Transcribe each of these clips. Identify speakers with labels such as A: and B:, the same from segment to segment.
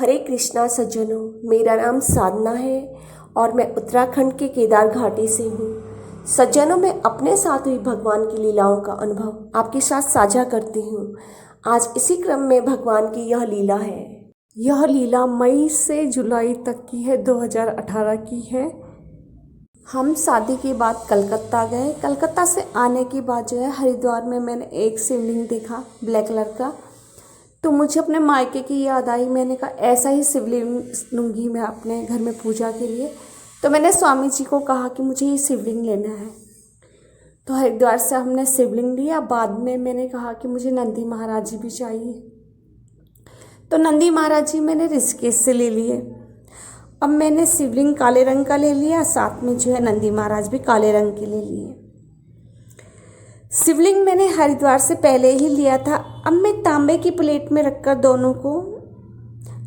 A: हरे कृष्णा सज्जनों, मेरा नाम साधना है और मैं उत्तराखंड के केदार घाटी से हूँ। सज्जनों, मैं अपने साथ हुई भगवान की लीलाओं का अनुभव आपके साथ साझा करती हूँ। आज इसी क्रम में भगवान की यह लीला है। यह लीला मई से जुलाई तक की है, 2018 की है। हम शादी के बाद कलकत्ता गए। कलकत्ता से आने के बाद जो है हरिद्वार में मैंने एक शिवलिंग देखा, ब्लैक कलर का। तो मुझे अपने मायके की याद आई। मैंने कहा ऐसा ही शिवलिंग लूँगी मैं अपने घर में पूजा के लिए। तो मैंने स्वामी जी को कहा कि मुझे ये शिवलिंग लेना है। तो हरिद्वार से हमने शिवलिंग लिया। बाद में मैंने कहा कि मुझे नंदी महाराज जी भी चाहिए। तो नंदी महाराज जी मैंने ऋषिकेश से ले लिए। अब मैंने शिवलिंग काले रंग का ले लिया, साथ में जो है नंदी महाराज भी काले रंग के ले लिए। शिवलिंग मैंने हरिद्वार से पहले ही लिया था। अब मैं तांबे की प्लेट में रखकर दोनों को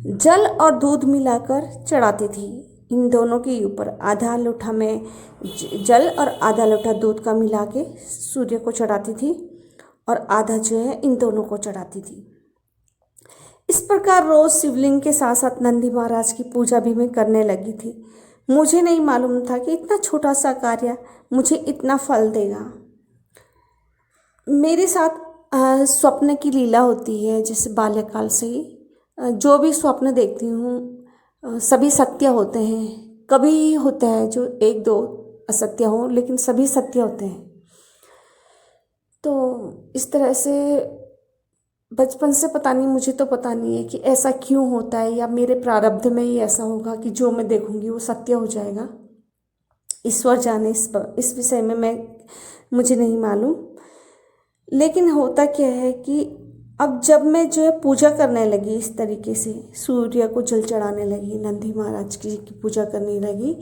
A: जल और दूध मिलाकर चढ़ाती थी। इन दोनों के ऊपर आधा लोटा में जल और आधा लोटा दूध का मिला के सूर्य को चढ़ाती थी और आधा जो है इन दोनों को चढ़ाती थी। इस प्रकार रोज शिवलिंग के साथ साथ नंदी महाराज की पूजा भी मैं करने लगी थी। मुझे नहीं मालूम था कि इतना छोटा सा कार्य मुझे इतना फल देगा। मेरे साथ स्वप्न की लीला होती है। जैसे बाल्यकाल से ही जो भी स्वप्न देखती हूँ सभी सत्य होते हैं। कभी होता है जो एक दो असत्य हो, लेकिन सभी सत्य होते हैं। तो इस तरह से बचपन से पता नहीं, मुझे तो पता नहीं है कि ऐसा क्यों होता है या मेरे प्रारब्ध में ही ऐसा होगा कि जो मैं देखूंगी वो सत्य हो जाएगा। ईश्वर जाने इस विषय में मुझे नहीं मालूम। लेकिन होता क्या है कि अब जब मैं जो है पूजा करने लगी, इस तरीके से सूर्य को जल चढ़ाने लगी, नंदी महाराज की पूजा करने लगी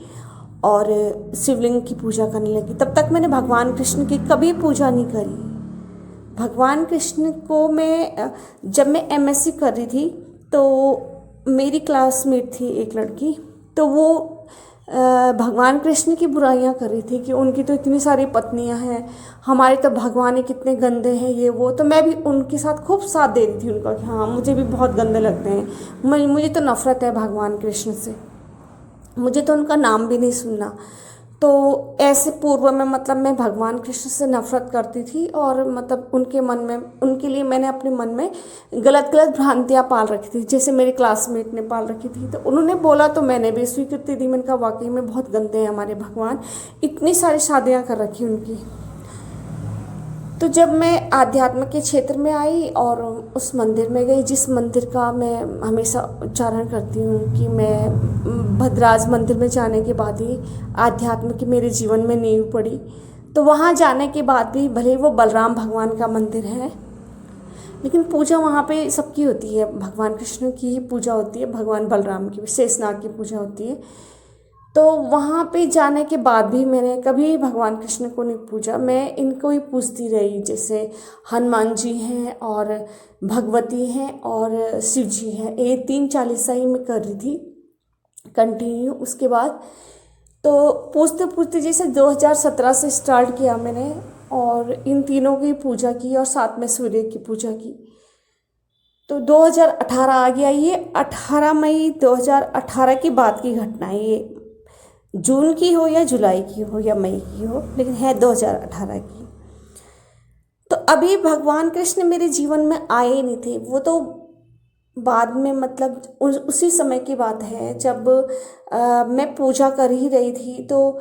A: और शिवलिंग की पूजा करने लगी, तब तक मैंने भगवान कृष्ण की कभी पूजा नहीं करी। भगवान कृष्ण को जब मैं एमएससी कर रही थी तो मेरी क्लासमेट थी एक लड़की, तो वो भगवान कृष्ण की बुराइयां कर रही थी कि उनकी तो इतनी सारी पत्नियां हैं, हमारे तो भगवान ही कितने गंदे हैं, ये वो। तो मैं भी उनके साथ खूब साथ दे रही थी उनका कि हाँ मुझे भी बहुत गंदे लगते हैं, मुझे तो नफ़रत है भगवान कृष्ण से, मुझे तो उनका नाम भी नहीं सुनना। तो ऐसे पूर्व में मतलब मैं भगवान कृष्ण से नफ़रत करती थी और मतलब उनके लिए मैंने अपने मन में गलत गलत भ्रांतियाँ पाल रखी थी, जैसे मेरी क्लासमेट ने पाल रखी थी। तो उन्होंने बोला तो मैंने भी स्वीकृति दी। मैंने कहा वाकई में बहुत गंदे हैं हमारे भगवान, इतनी सारी शादियाँ कर रखी उनकी। तो जब मैं आध्यात्म के क्षेत्र में आई और उस मंदिर में गई, जिस मंदिर का मैं हमेशा उच्चारण करती हूँ कि मैं भद्राज मंदिर में जाने के बाद ही आध्यात्म की मेरे जीवन में नींव पड़ी। तो वहाँ जाने के बाद भी भले वो बलराम भगवान का मंदिर है, लेकिन पूजा वहाँ पे सबकी होती है। भगवान कृष्ण की ही पूजा होती है, भगवान बलराम की, शेषनाग की पूजा होती है। तो वहाँ पे जाने के बाद भी मैंने कभी भगवान कृष्ण को नहीं पूजा, मैं इनको ही पूजती रही। जैसे हनुमान जी हैं और भगवती हैं और शिव जी हैं, ये 3 चालीसा ही मैं कर रही थी कंटिन्यू। उसके बाद तो पूजते पूजते जैसे 2017 से स्टार्ट किया मैंने और इन तीनों की पूजा की और साथ में सूर्य की पूजा की। तो 2018 आ गया। ये 18 मई 2018 की बात की घटना है। ये जून की हो या जुलाई की हो या मई की हो, लेकिन है 2018 की। तो अभी भगवान कृष्ण मेरे जीवन में आए ही नहीं थे। वो तो बाद में मतलब उसी समय की बात है जब मैं पूजा कर ही रही थी। तो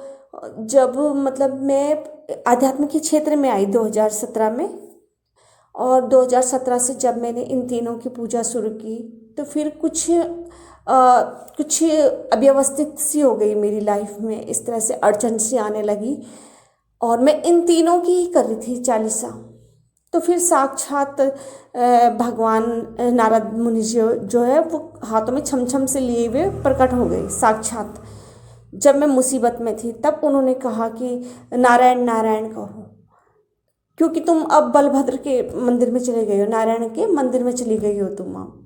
A: जब मतलब मैं आध्यात्म के क्षेत्र में आई 2017 में, और 2017 से जब मैंने इन तीनों की पूजा शुरू की तो फिर कुछ अव्यवस्थित सी हो गई मेरी लाइफ में, इस तरह से अड़चन सी आने लगी और मैं इन तीनों की ही कर रही थी चालीसा। तो फिर साक्षात भगवान नारद मुनि जी जो है वो हाथों में छमछम से लिए हुए प्रकट हो गए साक्षात। जब मैं मुसीबत में थी तब उन्होंने कहा कि नारायण नारायण कहो, क्योंकि तुम अब बलभद्र के मंदिर में चले गए हो, नारायण के मंदिर में चली गई हो तुम अब।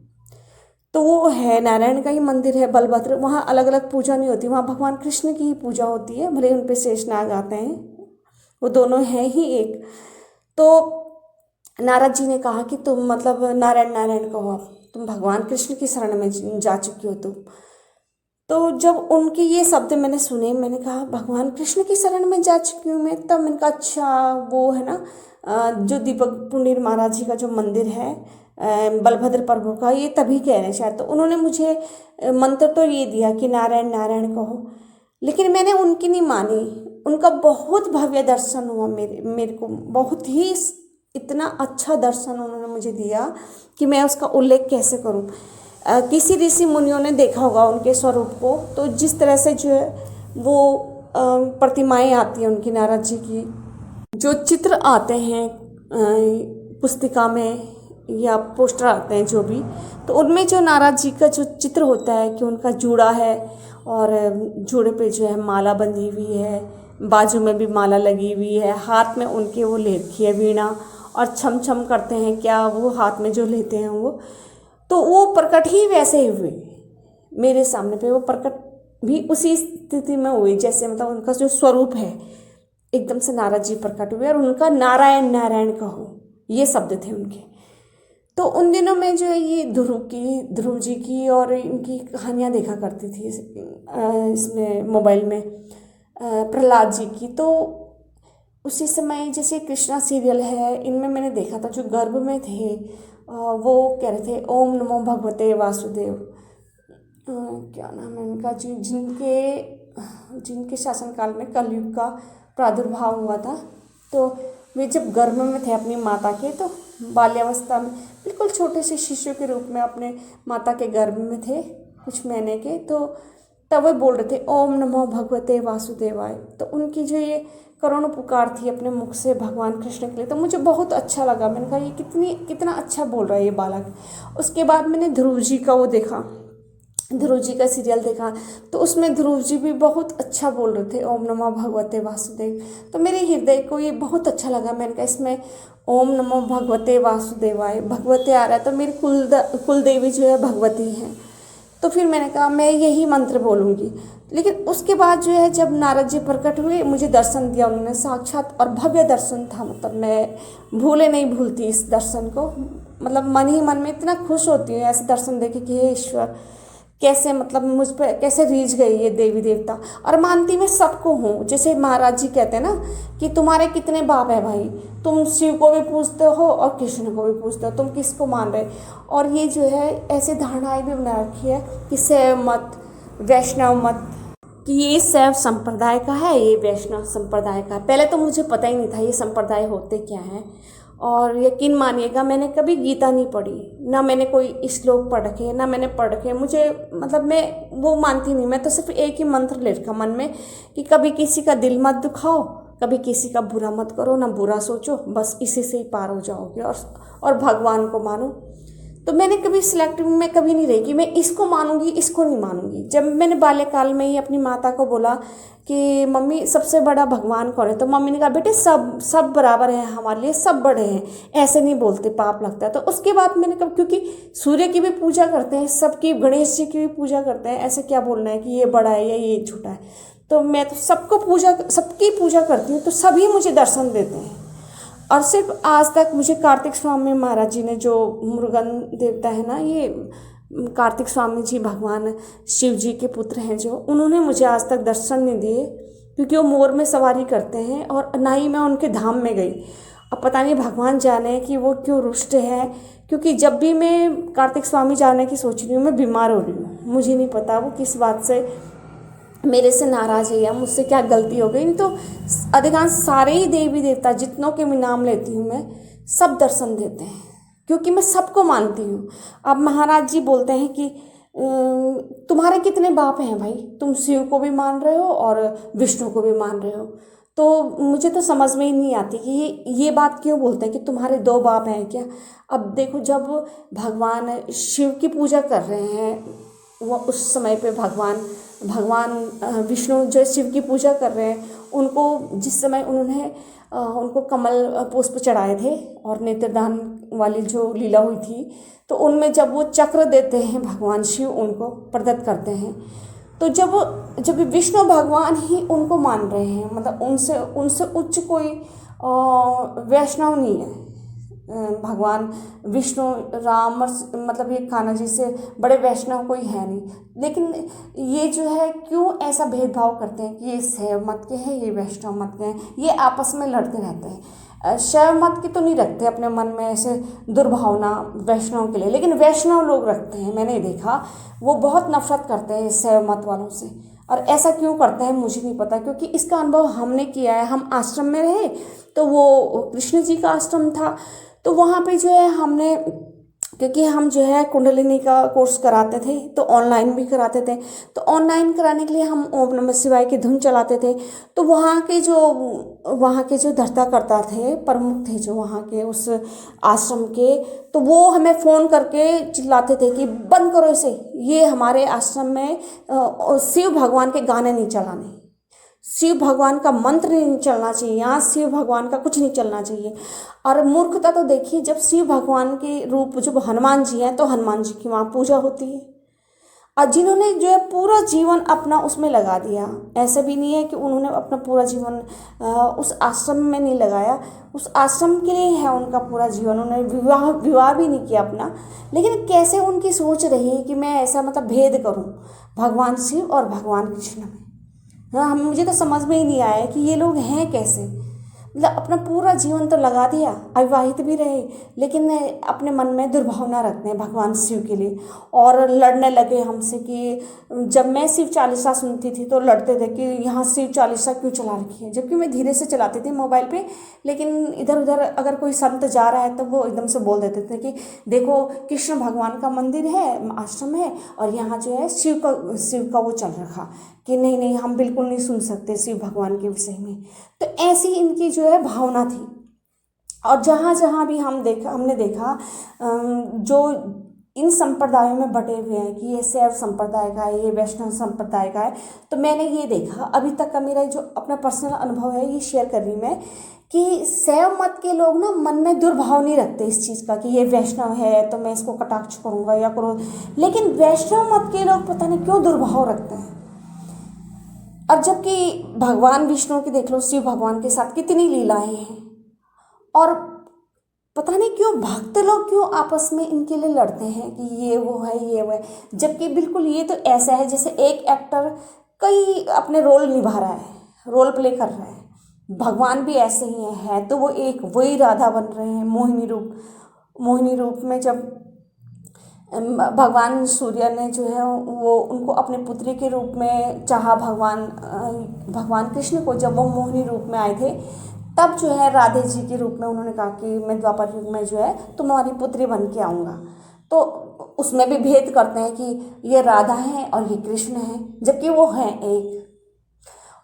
A: तो वो है नारायण का ही मंदिर है बलभद्र, वहाँ अलग अलग पूजा नहीं होती, वहाँ भगवान कृष्ण की ही पूजा होती है। भले उन पे शेषनाग आते हैं, वो दोनों हैं ही एक। तो नारद जी ने कहा कि तुम मतलब नारायण नारायण कहो, तुम भगवान कृष्ण की शरण में जा चुकी हो तुम। तो जब उनके ये शब्द मैंने सुने, मैंने कहा भगवान कृष्ण की शरण में जा चुकी हूँ मैं। तब मैंने कहा अच्छा, वो है ना जो दीपक पुंडीर महाराज जी का जो मंदिर है बलभद्र प्रभु का, ये तभी कह रहे हैं शायद। तो उन्होंने मुझे मंत्र तो ये दिया कि नारायण नारायण कहो, लेकिन मैंने उनकी नहीं मानी। उनका बहुत भव्य दर्शन हुआ मेरे को, बहुत ही इतना अच्छा दर्शन उन्होंने मुझे दिया कि मैं उसका उल्लेख कैसे करूं। किसी ऋषि मुनियों ने देखा होगा उनके स्वरूप को, तो जिस तरह से जो है वो प्रतिमाएं आती हैं उनकी, नारद जी की जो चित्र आते हैं पुस्तिका में या पोस्टर आते हैं जो भी, तो उनमें जो नारद जी का जो चित्र होता है कि उनका जूड़ा है और जूड़े पे जो है माला बंधी हुई है, बाजू में भी माला लगी हुई है, हाथ में उनके वो ले रखी है वीणा, और छम छम करते हैं क्या वो हाथ में जो लेते हैं वो, तो वो प्रकट ही वैसे ही हुए मेरे सामने पे। वो प्रकट भी उसी स्थिति में हुए जैसे मतलब उनका जो स्वरूप है एकदम से नारद जी प्रकट हुए, और उनका नारायण नारायण कहो ये शब्द थे उनके। तो उन दिनों में जो है ये ध्रुव जी की और इनकी कहानियाँ देखा करती थी इसमें मोबाइल में, प्रहलाद जी की। तो उसी समय जैसे कृष्णा सीरियल है, इनमें मैंने देखा था जो गर्भ में थे वो कह रहे थे ओम नमो भगवते वासुदेव, क्या नाम है उनका, जिनके शासनकाल में कलयुग का प्रादुर्भाव हुआ था। तो वे जब गर्भ में थे अपनी माता के, तो बाल्यावस्था में बिल्कुल छोटे से शिशु के रूप में अपने माता के गर्भ में थे कुछ महीने के, तो तब वे बोल रहे थे ओम नमो भगवते वासुदेवाय। तो उनकी जो ये करुण पुकार थी अपने मुख से भगवान कृष्ण के लिए, तो मुझे बहुत अच्छा लगा। मैंने कहा ये कितना अच्छा बोल रहा है ये बालक। उसके बाद मैंने ध्रुव जी का वो देखा, ध्रुव जी का सीरियल देखा, तो उसमें ध्रुव जी भी बहुत अच्छा बोल रहे थे ओम नमो भगवते वासुदेव। तो मेरे हृदय को ये बहुत अच्छा लगा। मैंने कहा इसमें ओम नमो भगवते वासुदेवाय भगवते आ रहा है, तो मेरी कुल देवी जो है भगवती हैं। तो फिर मैंने कहा मैं यही मंत्र बोलूँगी। लेकिन उसके बाद जो है जब नारद जी प्रकट हुए, मुझे दर्शन दिया उन्होंने साक्षात, और भव्य दर्शन था। मतलब मैं भूले नहीं भूलती इस दर्शन को, मतलब मन ही मन में इतना खुश होती हूँ ऐसे दर्शन देखे कि हे ईश्वर, कैसे मतलब मुझ पर कैसे रीझ गई ये देवी देवता। और मानती मैं सबको हूँ, जैसे महाराज जी कहते हैं ना कि तुम्हारे कितने बाप है भाई, तुम शिव को भी पूजते हो और कृष्ण को भी पूजते हो, तुम किसको मान रहे। और ये जो है ऐसे धारणाएं भी बना रखी है कि शैव मत, वैष्णव मत, कि ये शैव संप्रदाय का है, ये वैष्णव संप्रदाय का है। पहले तो मुझे पता ही नहीं था ये संप्रदाय होते क्या हैं। और यकीन मानिएगा मैंने कभी गीता नहीं पढ़ी, ना मैंने कोई श्लोक पढ़ रखे, ना मैंने पढ़ रखे। मुझे मतलब मैं वो मानती नहीं, मैं तो सिर्फ एक ही मंत्र ले रखा मन में कि कभी किसी का दिल मत दुखाओ, कभी किसी का बुरा मत करो, ना बुरा सोचो, बस इसी से ही पार हो जाओगे और भगवान को मानो। तो मैंने कभी सिलेक्टिव में कभी नहीं रही कि मैं इसको मानूंगी इसको नहीं मानूंगी। जब मैंने बाल्यकाल में ही अपनी माता को बोला कि मम्मी सबसे बड़ा भगवान कौन है, तो मम्मी ने कहा बेटे सब बराबर हैं हमारे लिए, सब बड़े हैं, ऐसे नहीं बोलते पाप लगता है। तो उसके बाद मैंने कहा क्योंकि सूर्य की भी पूजा करते हैं, सबकी, गणेश जी की भी पूजा करते हैं, ऐसे क्या बोलना है कि ये बड़ा है या ये छोटा है। तो मैं तो सबकी पूजा करती हूँ, तो सभी मुझे दर्शन देते हैं। और सिर्फ आज तक मुझे कार्तिक स्वामी महाराज जी ने, जो मुरुगन देवता है ना, ये कार्तिक स्वामी जी भगवान शिव जी के पुत्र हैं, जो उन्होंने मुझे आज तक दर्शन नहीं दिए, क्योंकि वो मोर में सवारी करते हैं और ना ही मैं उनके धाम में गई। अब पता नहीं भगवान जाने कि वो क्यों रुष्ट है, क्योंकि जब भी मैं कार्तिक स्वामी जाने की सोच रही हूँ मैं बीमार हो रही हूँ। मुझे नहीं पता वो किस बात से मेरे से नाराज़ है या मुझसे क्या गलती हो गई। नहीं तो अधिकांश सारे ही देवी देवता जितनों के मैं नाम लेती हूँ मैं, सब दर्शन देते हैं, क्योंकि मैं सबको मानती हूँ। अब महाराज जी बोलते हैं कि तुम्हारे कितने बाप हैं भाई, तुम शिव को भी मान रहे हो और विष्णु को भी मान रहे हो। तो मुझे तो समझ में ही नहीं आती कि ये बात क्यों बोलते हैं कि तुम्हारे दो बाप हैं क्या। अब देखो जब भगवान शिव की पूजा कर रहे हैं, वो उस समय पे भगवान विष्णु जो शिव की पूजा कर रहे हैं, उनको जिस समय उन्होंने उनको कमल पुष्प चढ़ाए थे और नेत्रदान वाली जो लीला हुई थी, तो उनमें जब वो चक्र देते हैं भगवान शिव, उनको प्रदत्त करते हैं, तो जब विष्णु भगवान ही उनको मान रहे हैं, मतलब उनसे उच्च कोई वैष्णव नहीं है, भगवान विष्णु राम और मतलब ये कान्हा जी से बड़े वैष्णव कोई है नहीं। लेकिन ये जो है क्यों ऐसा भेदभाव करते हैं कि ये शैव मत के हैं, ये वैष्णव मत के हैं, ये आपस में लड़ते रहते हैं। शैव मत के तो नहीं रखते अपने मन में ऐसे दुर्भावना वैष्णव के लिए, लेकिन वैष्णव लोग रखते हैं। मैंने देखा वो बहुत नफरत करते हैं शैव मत वालों से। और ऐसा क्यों करते हैं मुझे नहीं पता, क्योंकि इसका अनुभव हमने किया है। हम आश्रम में रहे तो वो कृष्ण जी का आश्रम था, तो वहाँ पे जो है हमने, क्योंकि हम जो है कुंडलिनी का कोर्स कराते थे तो ऑनलाइन भी कराते थे, तो ऑनलाइन कराने के लिए हम ओम नमः शिवाय की धुन चलाते थे। तो वहाँ के जो धर्ताकर्ता थे, प्रमुख थे जो वहाँ के उस आश्रम के, तो वो हमें फ़ोन करके चिल्लाते थे कि बंद करो इसे, ये हमारे आश्रम में शिव भगवान के गाने नहीं चलाने, शिव भगवान का मंत्र नहीं चलना चाहिए, यहाँ शिव भगवान का कुछ नहीं चलना चाहिए। और मूर्खता तो देखिए, जब शिव भगवान के रूप जब हनुमान जी हैं तो हनुमान जी की वहाँ पूजा होती है, और जिन्होंने जो है पूरा जीवन अपना उसमें लगा दिया। ऐसा भी नहीं है कि उन्होंने अपना पूरा जीवन उस आश्रम में नहीं लगाया, उस आश्रम के लिए है उनका पूरा जीवन। उन्होंने विवाह भी नहीं किया अपना, लेकिन कैसे उनकी सोच रही कि मैं ऐसा मतलब भेद करूं भगवान शिव और भगवान कृष्ण में। हाँ, मुझे तो समझ में ही नहीं आया कि ये लोग हैं कैसे, मतलब अपना पूरा जीवन तो लगा दिया, अविवाहित भी रहे, लेकिन अपने मन में दुर्भावना रखते हैं भगवान शिव के लिए। और लड़ने लगे हमसे कि जब मैं शिव चालीसा सुनती थी तो लड़ते थे कि यहाँ शिव चालीसा क्यों चला रखी है, जबकि मैं धीरे से चलाती थी मोबाइल पे। लेकिन इधर उधर अगर कोई संत जा रहा है तो वो एकदम से बोल देते थे कि देखो कृष्ण भगवान का मंदिर है, आश्रम है, और यहाँ जो है शिव का वो चल रखा, कि नहीं नहीं हम बिल्कुल नहीं सुन सकते शिव भगवान के विषय में। तो ऐसी इनकी जो है भावना थी। और जहाँ जहाँ भी हमने देखा जो इन संप्रदायों में बटे हुए हैं कि ये शैव संप्रदाय का है, ये वैष्णव संप्रदाय का है, तो मैंने ये देखा अभी तक का मेरा जो अपना पर्सनल अनुभव है ये शेयर कर रही मैं, कि शैव मत के लोग ना मन में दुर्भाव नहीं रखते इस चीज़ का कि ये वैष्णव है तो मैं इसको कटाक्ष करूँगा या करूँ। लेकिन वैष्णव मत के लोग पता नहीं क्यों दुर्भाव रखते हैं। और जबकि भगवान विष्णु की देख लो, शिव भगवान के साथ कितनी लीलाएं हैं, और पता नहीं क्यों भक्त लोग क्यों आपस में इनके लिए लड़ते हैं कि ये वो है ये वो है। जबकि बिल्कुल ये तो ऐसा है जैसे एक एक्टर कई अपने रोल निभा रहा है, रोल प्ले कर रहा है। भगवान भी ऐसे ही है तो वो एक वही राधा बन रहे हैं मोहिनी रूप में। जब भगवान सूर्य ने जो है वो उनको अपने पुत्री के रूप में चाहा, भगवान कृष्ण को जब वो मोहिनी रूप में आए थे, तब जो है राधे जी के रूप में उन्होंने कहा कि मैं द्वापर युग में जो है तुम्हारी पुत्री बन के आऊँगा। तो उसमें भी भेद करते हैं कि ये राधा है और ये कृष्ण है, जबकि वो हैं एक।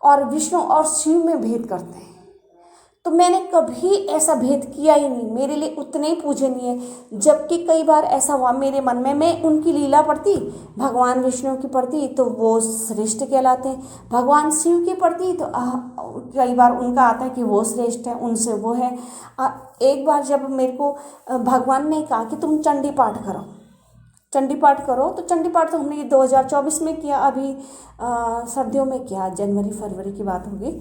A: और विष्णु और शिव में भेद करते हैं। तो मैंने कभी ऐसा भेद किया ही नहीं, मेरे लिए उतने ही पूजनीय। जबकि कई बार ऐसा हुआ मेरे मन में, मैं उनकी लीला पढ़ती, भगवान विष्णु की पढ़ती तो वो श्रेष्ठ कहलाते हैं, भगवान शिव की पढ़ती तो कई बार उनका आता है कि वो श्रेष्ठ है, उनसे वो है। एक बार जब मेरे को भगवान ने कहा कि तुम चंडी पाठ करो, तो चंडी पाठ तो हमने ये 2024 में किया, अभी सर्दियों में किया, जनवरी फरवरी की बात होगी।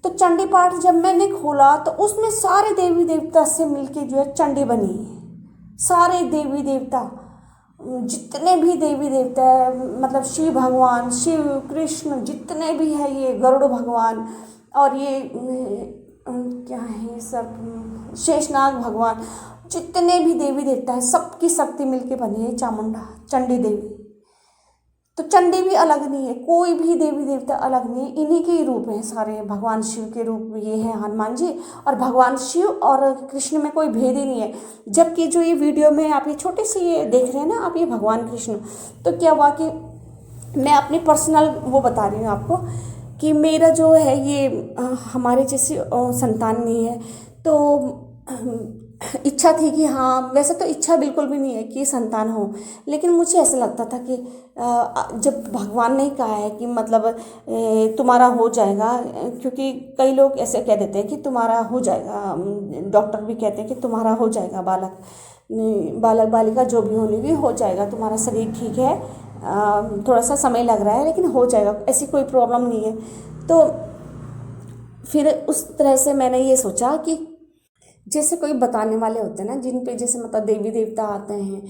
A: तो चंडी पाठ जब मैंने खोला तो उसमें सारे देवी देवता से मिलके जो है चंडी बनी है। सारे देवी देवता, जितने भी देवी देवता है, मतलब शिव भगवान, शिव कृष्ण, जितने भी है, ये गरुड़ भगवान और ये क्या है सब, शेषनाग भगवान, जितने भी देवी देवता है सबकी शक्ति मिलके बनी है चामुंडा चंडी देवी। तो चंडी भी अलग नहीं है, कोई भी देवी देवता अलग नहीं है, इन्हीं के ही रूप हैं सारे। भगवान शिव के रूप ये हैं हनुमान जी, और भगवान शिव और कृष्ण में कोई भेद ही नहीं है। जबकि जो ये वीडियो में आप ये छोटे से ये देख रहे हैं ना आप, ये भगवान कृष्ण, तो क्या हुआ कि मैं अपनी पर्सनल वो बता रही हूँ आपको कि मेरा जो है ये हमारे जैसी संतान नहीं है, तो इच्छा थी कि हाँ, वैसे तो इच्छा बिल्कुल भी नहीं है कि संतान हो, लेकिन मुझे ऐसा लगता था कि जब भगवान ने कहा है कि मतलब तुम्हारा हो जाएगा, क्योंकि कई लोग ऐसे कह देते हैं कि तुम्हारा हो जाएगा, डॉक्टर भी कहते हैं कि तुम्हारा हो जाएगा, बालक बालिका जो भी होने भी हो जाएगा, तुम्हारा शरीर ठीक है, थोड़ा सा समय लग रहा है लेकिन हो जाएगा, ऐसी कोई प्रॉब्लम नहीं है। तो फिर उस तरह से मैंने ये सोचा कि जैसे कोई बताने वाले होते हैं ना, जिन पे जैसे मतलब देवी देवता आते हैं,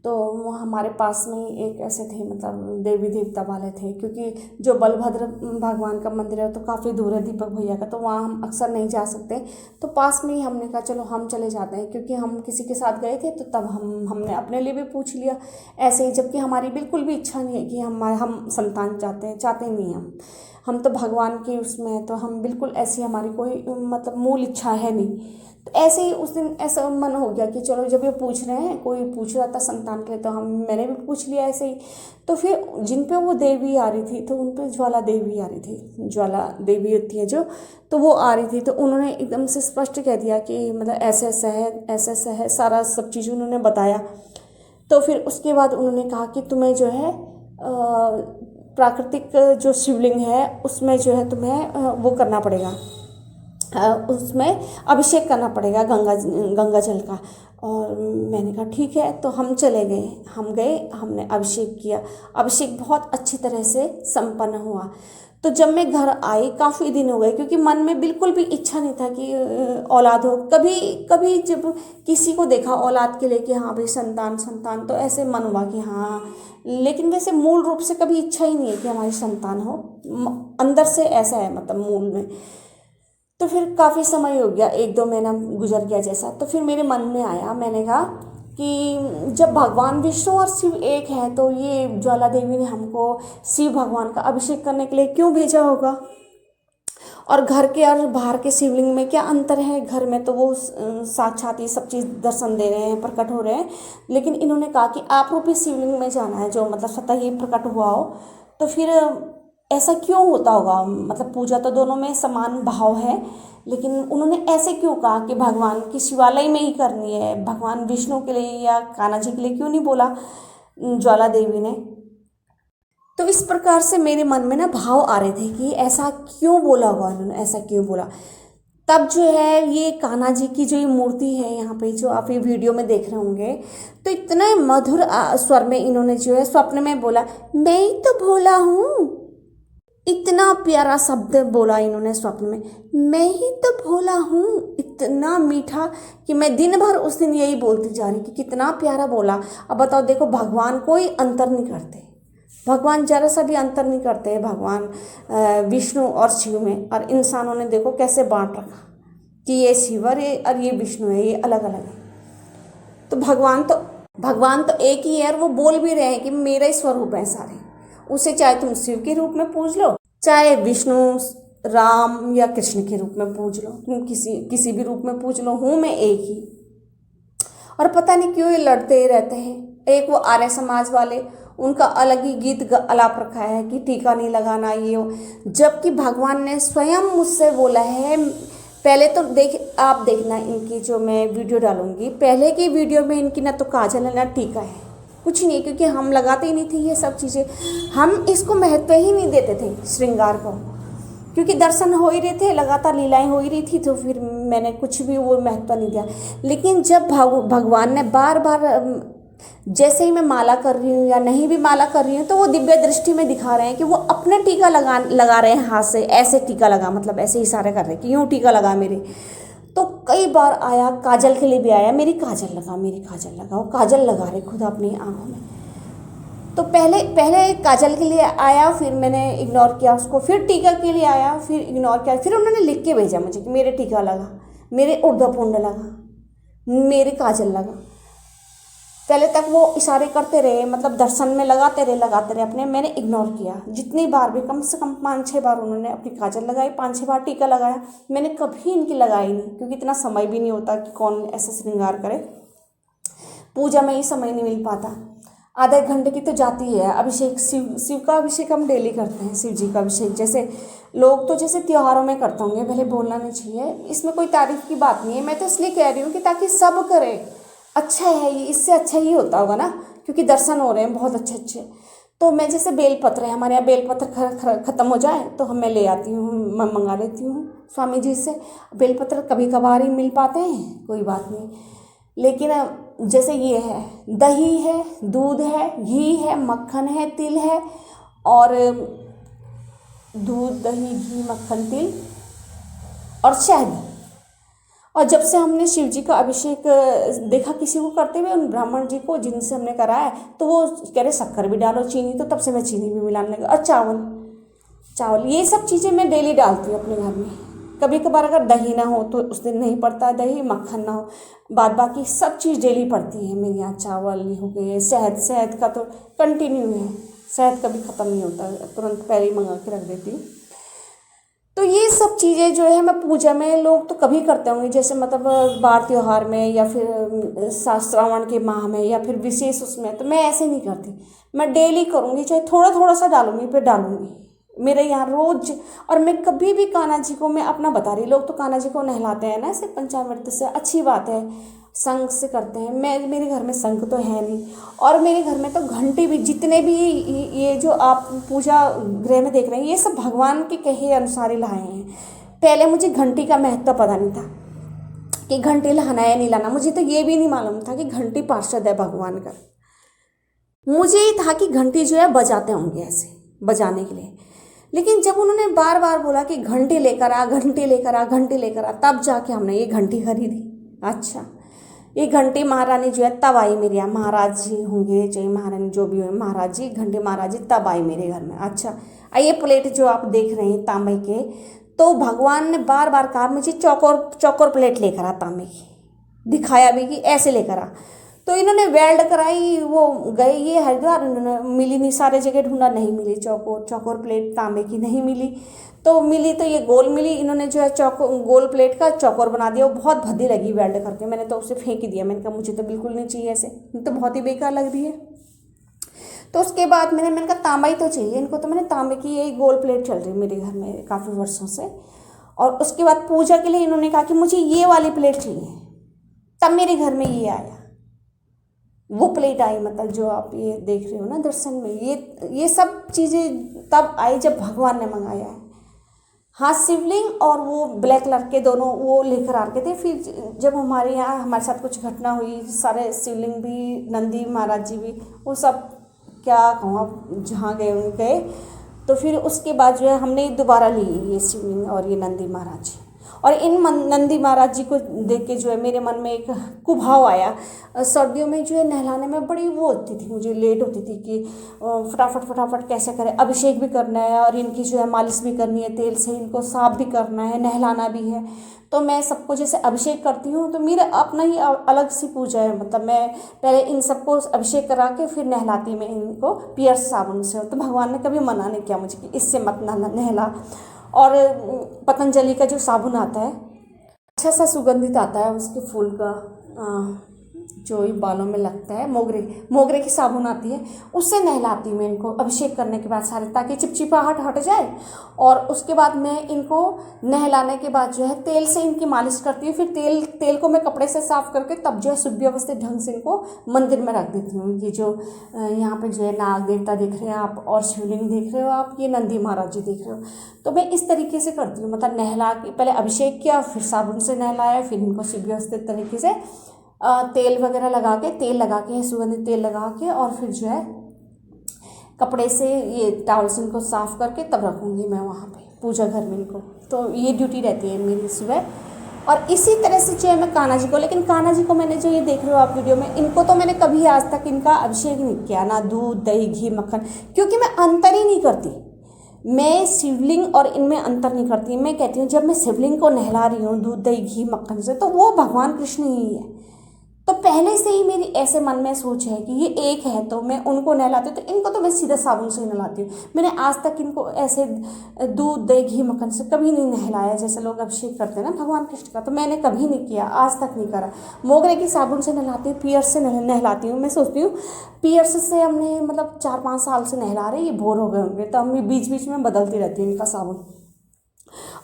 A: तो वो हमारे पास में ही एक ऐसे थे, मतलब देवी देवता वाले थे, क्योंकि जो बलभद्र भगवान का मंदिर है तो काफ़ी दूर है दीपक भैया का, तो वहाँ हम अक्सर नहीं जा सकते। तो पास में ही हमने कहा चलो हम चले जाते हैं, क्योंकि हम किसी के साथ गए थे तो तब हमने अपने लिए भी पूछ लिया ऐसे ही, जबकि हमारी बिल्कुल भी इच्छा नहीं है कि हम संतान चाहते ही नहीं। हम तो भगवान की उसमें है, तो हम बिल्कुल ऐसी हमारी कोई मतलब मूल इच्छा है नहीं। तो ऐसे ही उस दिन ऐसा मन हो गया कि चलो जब ये पूछ रहे हैं, कोई पूछ रहा था संतान के लिए, तो मैंने भी पूछ लिया ऐसे ही। तो फिर जिन पे वो देवी आ रही थी, तो उन पे ज्वाला देवी आ रही थी, ज्वाला देवी होती है जो, तो वो आ रही थी। तो उन्होंने एकदम से स्पष्ट कह दिया कि मतलब ऐसा ऐसा है, ऐसा ऐसा है, सारा सब चीज़ उन्होंने बताया। तो फिर उसके बाद उन्होंने कहा कि तुम्हें जो है प्राकृतिक जो शिवलिंग है उसमें जो है तुम्हें वो करना पड़ेगा, उसमें अभिषेक करना पड़ेगा गंगा जल का। और मैंने कहा ठीक है। तो हम चले गए, हमने अभिषेक किया। अभिषेक बहुत अच्छी तरह से संपन्न हुआ। तो जब मैं घर आई, काफ़ी दिन हो गए, क्योंकि मन में बिल्कुल भी इच्छा नहीं था कि औलाद हो। कभी कभी जब किसी को देखा औलाद के लिए कि हाँ भाई संतान संतान, तो ऐसे मन हुआ कि हाँ, लेकिन वैसे मूल रूप से कभी इच्छा ही नहीं है कि हमारी संतान हो, अंदर से ऐसा है मतलब मूल में। तो फिर काफ़ी समय हो गया, 1-2 महीना गुजर गया जैसा। तो फिर मेरे मन में आया, मैंने कहा कि जब भगवान विष्णु और शिव एक हैं, तो ये ज्वाला देवी ने हमको शिव भगवान का अभिषेक करने के लिए क्यों भेजा होगा। और घर के और बाहर के शिवलिंग में क्या अंतर है। घर में तो वो साक्षात ये सब चीज़ दर्शन दे रहे हैं, प्रकट हो रहे हैं, लेकिन इन्होंने कहा कि आप रूपी शिवलिंग में जाना है जो मतलब स्वतः ही प्रकट हुआ हो। तो फिर ऐसा क्यों होता होगा, मतलब पूजा तो दोनों में समान भाव है, लेकिन उन्होंने ऐसे क्यों कहा कि भगवान की शिवालय में ही करनी है, भगवान विष्णु के लिए या कान्हा जी के लिए क्यों नहीं बोला ज्वाला देवी ने। तो इस प्रकार से मेरे मन में ना भाव आ रहे थे कि ऐसा क्यों बोला होगा उन्होंने, ऐसा क्यों बोला। तब जो है ये कान्हा जी की जो ये मूर्ति है यहाँ पे जो आप ये वीडियो में देख रहे होंगे, तो इतना मधुर स्वर में इन्होंने जो है स्वप्न में बोला, मैं ही तो भोला हूँ। इतना प्यारा शब्द बोला इन्होंने स्वप्न में, मैं ही तो भोला हूँ। इतना मीठा कि मैं दिन भर उस दिन यही बोलती जा रही कि कितना प्यारा बोला। अब बताओ, देखो भगवान कोई अंतर नहीं करते, भगवान जरा सा भी अंतर नहीं करते हैं भगवान विष्णु और शिव में। और इंसानों ने देखो कैसे बांट रखा कि ये शिव और ये विष्णु है, ये अलग अलग है। तो भगवान तो एक ही है, और वो बोल भी रहे हैं कि मेरा ही स्वरूप है सारे। उसे चाहे तुम शिव के रूप में पूज लो, चाहे विष्णु राम या कृष्ण के रूप में पूज लो, तुम किसी भी रूप में पूज लो, हूँ मैं एक ही। और पता नहीं क्यों ये लड़ते रहते हैं। एक वो आर्य समाज वाले, उनका अलग ही गीत अलाप रखा है कि टीका नहीं लगाना ये हो, जबकि भगवान ने स्वयं मुझसे बोला है। पहले तो आप देखना इनकी जो मैं वीडियो डालूंगी, पहले की वीडियो में इनकी ना तो काजल है ना टीका है, कुछ नहीं, क्योंकि हम लगाते ही नहीं थे ये सब चीज़ें। हम इसको महत्व ही नहीं देते थे श्रृंगार को, क्योंकि दर्शन हो ही रहे थे, लगातार लीलाएं हो ही रही थी, तो फिर मैंने कुछ भी वो महत्व नहीं दिया। लेकिन जब भगवान ने बार बार, जैसे ही मैं माला कर रही हूँ या नहीं भी माला कर रही हूँ, तो वो दिव्य दृष्टि में दिखा रहे हैं कि वो अपने टीका लगा रहे हैं हाथ से, ऐसे टीका लगा, मतलब ऐसे इशारे कर रहे हैं कि यूँ टीका लगा मेरे। तो कई बार आया, काजल के लिए भी आया, मेरी काजल लगा, मेरी काजल लगा, वो काजल लगा रहे खुद अपनी आँखों में। तो पहले काजल के लिए आया, फिर मैंने इग्नोर किया उसको, फिर टीका के लिए आया, फिर इग्नोर किया, फिर उन्होंने लिख के भेजा मुझे कि मेरे टीका लगा, मेरे ऊर्ध्वपुंड लगा, मेरी काजल लगा। पहले तक वो इशारे करते रहे, मतलब दर्शन में लगाते रहे अपने, मैंने इग्नोर किया। जितनी बार भी, कम से कम 5-6 बार उन्होंने अपनी काजल लगाई, 5-6 बार टीका लगाया, मैंने कभी इनकी लगाई नहीं, क्योंकि इतना समय भी नहीं होता कि कौन ऐसा श्रृंगार करे, पूजा में ही समय नहीं मिल पाता। आधा 1 घंटे की तो जाती है अभिषेक। शिव का अभिषेक हम डेली करते हैं, शिव जी का अभिषेक। जैसे लोग तो जैसे त्योहारों में करते होंगे, भले बोलना नहीं चाहिए, इसमें कोई तारीफ की बात नहीं है, मैं तो इसलिए कह रही हूँ कि ताकि सब करें, अच्छा है ये, इससे अच्छा ही होता होगा ना, क्योंकि दर्शन हो रहे हैं बहुत अच्छे अच्छे। तो मैं जैसे बेलपत्र है, हमारे यहाँ बेलपत्र ख़त्म हो जाए तो मैं ले आती हूँ, मैं मंगा लेती हूँ स्वामी जी से। बेलपत्र कभी कभार ही मिल पाते हैं, कोई बात नहीं। लेकिन जैसे ये है, दही है, दूध है, घी है, मक्खन है, तिल है, और दूध, दही, घी, मक्खन, तिल और शहद, और जब से हमने शिव जी का अभिषेक देखा किसी को करते हुए, उन ब्राह्मण जी को जिनसे हमने कराया, तो वो कह रहे शक्कर भी डालो, चीनी, तो तब से मैं चीनी भी मिलाने लगी। और चावल, चावल ये सब चीज़ें मैं डेली डालती हूँ अपने घर में। कभी कभार अगर दही ना हो तो उस दिन नहीं पड़ता दही, मक्खन ना हो, बाद बाकी सब चीज़ डेली पड़ती है मेरे यहाँ। चावल हो गए, शहद, शहद का तो कंटिन्यू है, शहद कभी ख़त्म नहीं होता, तुरंत पहले ही मंगा के रख देती हूँ। तो ये सब चीज़ें जो है मैं पूजा में, लोग तो कभी करते होंगे जैसे मतलब बार त्योहार में या फिर श्रावण के माह में या फिर विशेष उसमें, तो मैं ऐसे नहीं करती। मैं डेली करूँगी, चाहे थोड़ा थोड़ा सा डालूंगी, फिर डालूंगी मेरे यहाँ रोज। और मैं कभी भी कान्हा जी को, मैं अपना बता रही, लोग तो कान्हा जी को नहलाते हैं ना ऐसे पंचामृत से, अच्छी बात है, शंख से करते हैं। मैं, मेरे घर में शंख तो है नहीं, और मेरे घर में तो घंटी भी, जितने भी ये जो आप पूजा गृह में देख रहे हैं, ये सब भगवान के कहे अनुसार ही लाए हैं। पहले मुझे घंटी का महत्व पता नहीं था कि घंटी लाना है नहीं लाना, मुझे तो ये भी नहीं मालूम था कि घंटी पार्षद है भगवान का। मुझे ही था कि घंटी जो है बजाते होंगे ऐसे बजाने के लिए। लेकिन जब उन्होंने बार बार बोला कि घंटी लेकर आ, घंटी लेकर आ, घंटी लेकर आ, तब जाके हमने ये घंटी खरीदी। अच्छा, ये घंटी महारानी जो है तब आई मेरे यहाँ, महाराज जी होंगे चाहे महारानी जो भी हो, महाराज जी, घंटी महाराज जी तब आई मेरे घर में। अच्छा, ये प्लेट जो आप देख रहे हैं तांबे के, तो भगवान ने बार बार कहा मुझे चौकोर चौकोर प्लेट लेकर आ तांबे की, दिखाया भी कि ऐसे लेकर आ। तो इन्होंने वेल्ड कराई, वो गए ये हरिद्वार, इन्होंने मिली नहीं, सारे जगह ढूंढा, नहीं मिली, चौकोर चौकोर प्लेट तांबे की नहीं मिली। तो मिली तो ये गोल मिली, इन्होंने जो है गोल प्लेट का चौकोर बना दिया। वो बहुत भद्दी लगी वेल्ड करके, मैंने तो उसे फेंक ही दिया। मैंने कहा मुझे तो बिल्कुल नहीं चाहिए ऐसे, तो बहुत ही बेकार लग रही है। तो उसके बाद मैंने कहा तांबा ही तो चाहिए इनको, तो मैंने तांबे की यही गोल प्लेट चल रही मेरे घर में काफ़ी वर्षों से। और उसके बाद पूजा के लिए इन्होंने कहा कि मुझे ये वाली प्लेट चाहिए, तब मेरे घर में ये आया, वो प्लेट आई, मतलब जो आप ये देख रहे हो ना दर्शन में, ये सब चीज़ें तब आई जब भगवान ने मंगाया है। हाँ, शिवलिंग और वो ब्लैक कलर के दोनों वो लेकर आ के थे। फिर जब हमारे यहाँ हमारे साथ कुछ घटना हुई, सारे शिवलिंग भी, नंदी महाराज जी भी, वो सब क्या कहूँ आप, जहाँ गए गए। तो फिर उसके बाद जो है हमने दोबारा ली ये शिवलिंग और ये नंदी महाराज जी। और इन नंदी महाराज जी को देख के जो है मेरे मन में एक कुभाव आया। सर्दियों में जो है नहलाने में बड़ी वो होती थी, मुझे लेट होती थी कि फटाफट फटाफट कैसे करें, अभिषेक भी करना है और इनकी जो है मालिश भी करनी है, तेल से इनको साफ भी करना है, नहलाना भी है। तो मैं सबको जैसे अभिषेक करती हूँ, तो मेरा अपना ही अलग सी पूजा है। मतलब मैं पहले इन सबको अभिषेक करा के फिर नहलाती मैं इनको पियर साबुन से। तो भगवान ने कभी मना नहीं किया मुझे कि इससे मत नहला। और पतंजलि का जो साबुन आता है, अच्छा सा सुगंधित आता है, उसके फूल का जो ये बालों में लगता है, मोगरे की साबुन आती है, उससे नहलाती हूँ मैं इनको अभिषेक करने के बाद सारे, ताकि चिपचिपाहट हट जाए। और उसके बाद मैं इनको नहलाने के बाद जो है तेल से इनकी मालिश करती हूँ। फिर तेल को मैं कपड़े से साफ करके तब जो है सुव्यवस्थित ढंग से इनको मंदिर में रख देती हूँ। ये जो यहाँ पे जो है नाग देवता देख रहे हैं आप और शिवलिंग देख रहे हो आप, ये नंदी महाराज जी देख रहे हो। तो मैं इस तरीके से करती हूँ, मतलब नहला के पहले अभिषेक किया, फिर साबुन से नहलाया, फिर इनको सुव्यवस्थित तरीके से तेल वगैरह लगा के सुगंधित तेल लगा के, और फिर जो है कपड़े से ये टॉवल से इनको साफ़ करके तब रखूँगी मैं वहाँ पे पूजा घर में इनको। तो ये ड्यूटी रहती है मेरी सुबह। और इसी तरह से जो है मैं कान्हा जी को, लेकिन कान्हा जी को मैंने जो ये देख रहे हो आप वीडियो में, इनको तो मैंने कभी आज तक इनका अभिषेक नहीं किया, ना दूध दही घी मक्खन, क्योंकि मैं अंतर ही नहीं करती। मैं शिवलिंग और इनमें अंतर नहीं करती। मैं कहती हूँ जब मैं शिवलिंग को नहला रही हूँ दूध दही घी मक्खन से, तो वो भगवान कृष्ण ही है। तो पहले से ही मेरी ऐसे मन में सोच है कि ये एक है, तो मैं उनको नहलाती हूँ। तो इनको तो मैं सीधा साबुन से ही नहलाती हूँ। मैंने आज तक इनको ऐसे दूध दही घी मक्खन से कभी नहीं नहलाया, जैसे लोग अभिषेक करते हैं ना भगवान कृष्ण का, तो मैंने कभी नहीं किया, आज तक नहीं करा। मोगरे की साबुन से नहलाती हूँ, पियर्स से नहलाती हूँ। मैं सोचती हूँ पियर्स से हमने मतलब 4-5 साल से नहला रहे, ये बोर हो गए होंगे, तो हम बीच बीच में बदलती रहती हूँ इनका साबुन।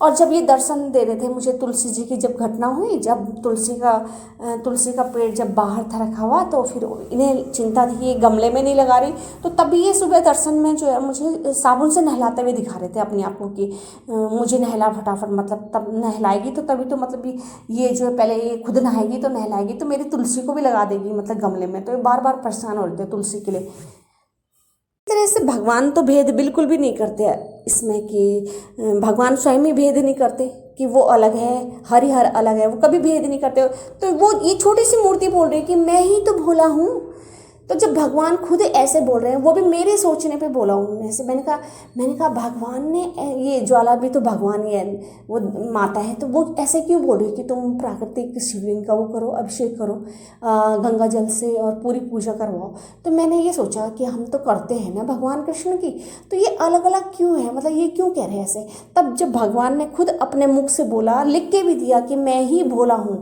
A: और जब ये दर्शन दे रहे थे मुझे तुलसी जी की, जब घटना हुई, जब तुलसी का पेड़ जब बाहर था रखा हुआ, तो फिर इन्हें चिंता थी ये गमले में नहीं लगा रही, तो तभी ये सुबह दर्शन में जो है मुझे साबुन से नहलाते हुए दिखा रहे थे अपने आप को कि मुझे नहला फटाफट, मतलब तब नहलाएगी तो तभी तो, मतलब ये जो है पहले ये खुद नहाएगी तो नहलाएगी तो मेरी तुलसी को भी लगा देगी मतलब गमले में। तो ये बार बार परेशान हो रहे थे तुलसी के लिए। इस तरह से भगवान तो भेद बिल्कुल भी नहीं करते इसमें, कि भगवान स्वयं ही भेद नहीं करते। कि वो अलग है, हरिहर अलग है, वो कभी भेद नहीं करते। तो वो ये छोटी सी मूर्ति बोल रही है कि मैं ही तो भोला हूँ। तो जब भगवान खुद ऐसे बोल रहे हैं, वो भी मेरे सोचने पे बोला उन्होंने ऐसे, मैंने कहा भगवान ने, ये ज्वाला भी तो भगवान ही है, वो माता है, तो वो ऐसे क्यों बोल रही है कि तुम प्राकृतिक शिवलिंग का वो करो, अभिषेक करो गंगा जल से और पूरी पूजा करवाओ। तो मैंने ये सोचा कि हम तो करते हैं ना भगवान कृष्ण की, तो ये अलग अलग क्यों है, मतलब ये क्यों कह रहे हैं ऐसे। तब जब भगवान ने खुद अपने मुख से बोला, लिख के भी दिया कि मैं ही भोला हूँ,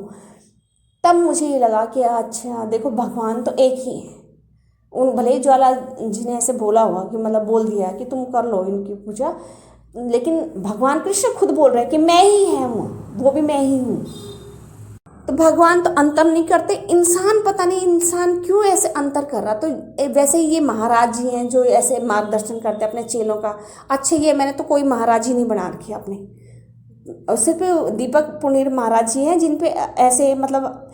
A: तब मुझे ये लगा कि अच्छा देखो भगवान तो एक ही है। उन भले ही ज्वाला जी ने ऐसे बोला हुआ कि मतलब बोल दिया कि तुम कर लो इनकी पूजा, लेकिन भगवान कृष्ण खुद बोल रहे हैं कि मैं ही है हूँ, वो भी मैं ही हूँ। तो भगवान तो अंतर नहीं करते, इंसान पता नहीं इंसान क्यों ऐसे अंतर कर रहा। तो वैसे ये महाराज जी हैं जो ऐसे मार्गदर्शन करते हैं अपने चेलों का। अच्छा ये मैंने तो कोई महाराज ही नहीं बना रखी अपने, और सिर्फ दीपक पुनीर महाराज जी हैं जिन पे ऐसे मतलब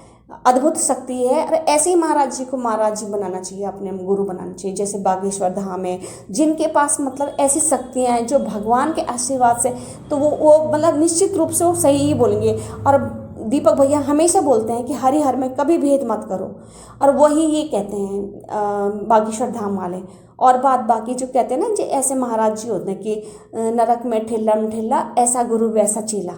A: अद्भुत शक्ति है, और ऐसे ही महाराज जी को महाराज जी बनाना चाहिए, अपने गुरु बनाना चाहिए। जैसे बागेश्वर धाम है जिनके पास मतलब ऐसी शक्तियाँ हैं जो भगवान के आशीर्वाद से, तो वो मतलब निश्चित रूप से वो सही ही बोलेंगे। और दीपक भैया हमेशा बोलते हैं कि हरिहर में कभी भेद मत करो, और वही ये कहते हैं बागेश्वर धाम वाले। और बात बाकी जो कहते हैं ना, जो ऐसे महाराज जी होते हैं कि नरक में ठेला ठेला, ऐसा गुरु वैसा चेला।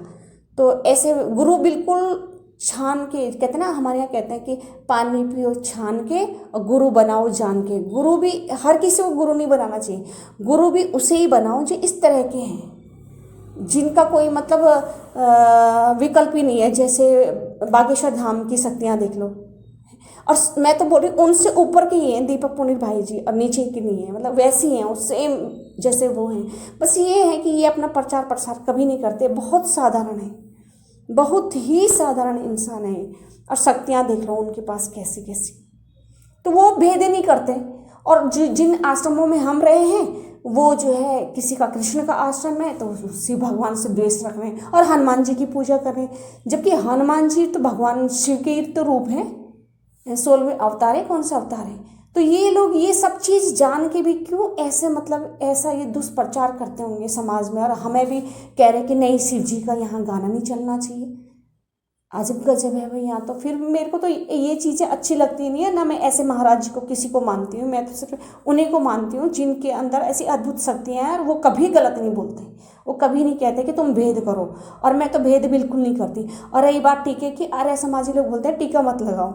A: तो ऐसे गुरु बिल्कुल छान के, कहते हैं ना हमारे यहाँ कहते हैं कि पानी पियो छान के और गुरु बनाओ जान के। गुरु भी हर किसी को गुरु नहीं बनाना चाहिए, गुरु भी उसे ही बनाओ जो इस तरह के हैं, जिनका कोई मतलब विकल्प ही नहीं है। जैसे बागेश्वर धाम की शक्तियाँ देख लो, और मैं तो बोल रही हूँ उनसे ऊपर के ही हैं दीपक पुनीर भाई जी, और नीचे की नहीं है, मतलब वैसी हैं वो सेम जैसे वो हैं। बस ये है कि ये अपना प्रचार प्रसार कभी नहीं करते, बहुत साधारण है, बहुत ही साधारण इंसान है। और शक्तियाँ देख लो उनके पास कैसी कैसी, तो वो भेद नहीं करते। और जिन आश्रमों में हम रहे हैं, वो जो है किसी का कृष्ण का आश्रम है तो शिव भगवान से द्वेष रख रहे हैं और हनुमान जी की पूजा कर रहे हैं, जबकि हनुमान जी तो भगवान शिव के ही तो रूप हैं, 16वें अवतार है, कौन सा अवतार है। तो ये लोग ये सब चीज़ जान के भी क्यों ऐसे मतलब ऐसा ये दुष्प्रचार करते होंगे समाज में, और हमें भी कह रहे कि नहीं शिव जी का यहाँ गाना नहीं चलना चाहिए। अजब गजब है भाई यहाँ तो। फिर मेरे को तो ये चीज़ें अच्छी लगती नहीं है ना, मैं ऐसे महाराज जी को किसी को मानती हूँ, मैं तो सिर्फ उन्हीं को मानती हूँ जिनके अंदर ऐसी अद्भुत शक्तियाँ हैं, और वो कभी गलत नहीं बोलते, वो कभी नहीं कहते कि तुम भेद करो, और मैं तो भेद बिल्कुल नहीं करती। और रही बात टीके की, आर्य समाजी लोग बोलते हैं टीका मत लगाओ।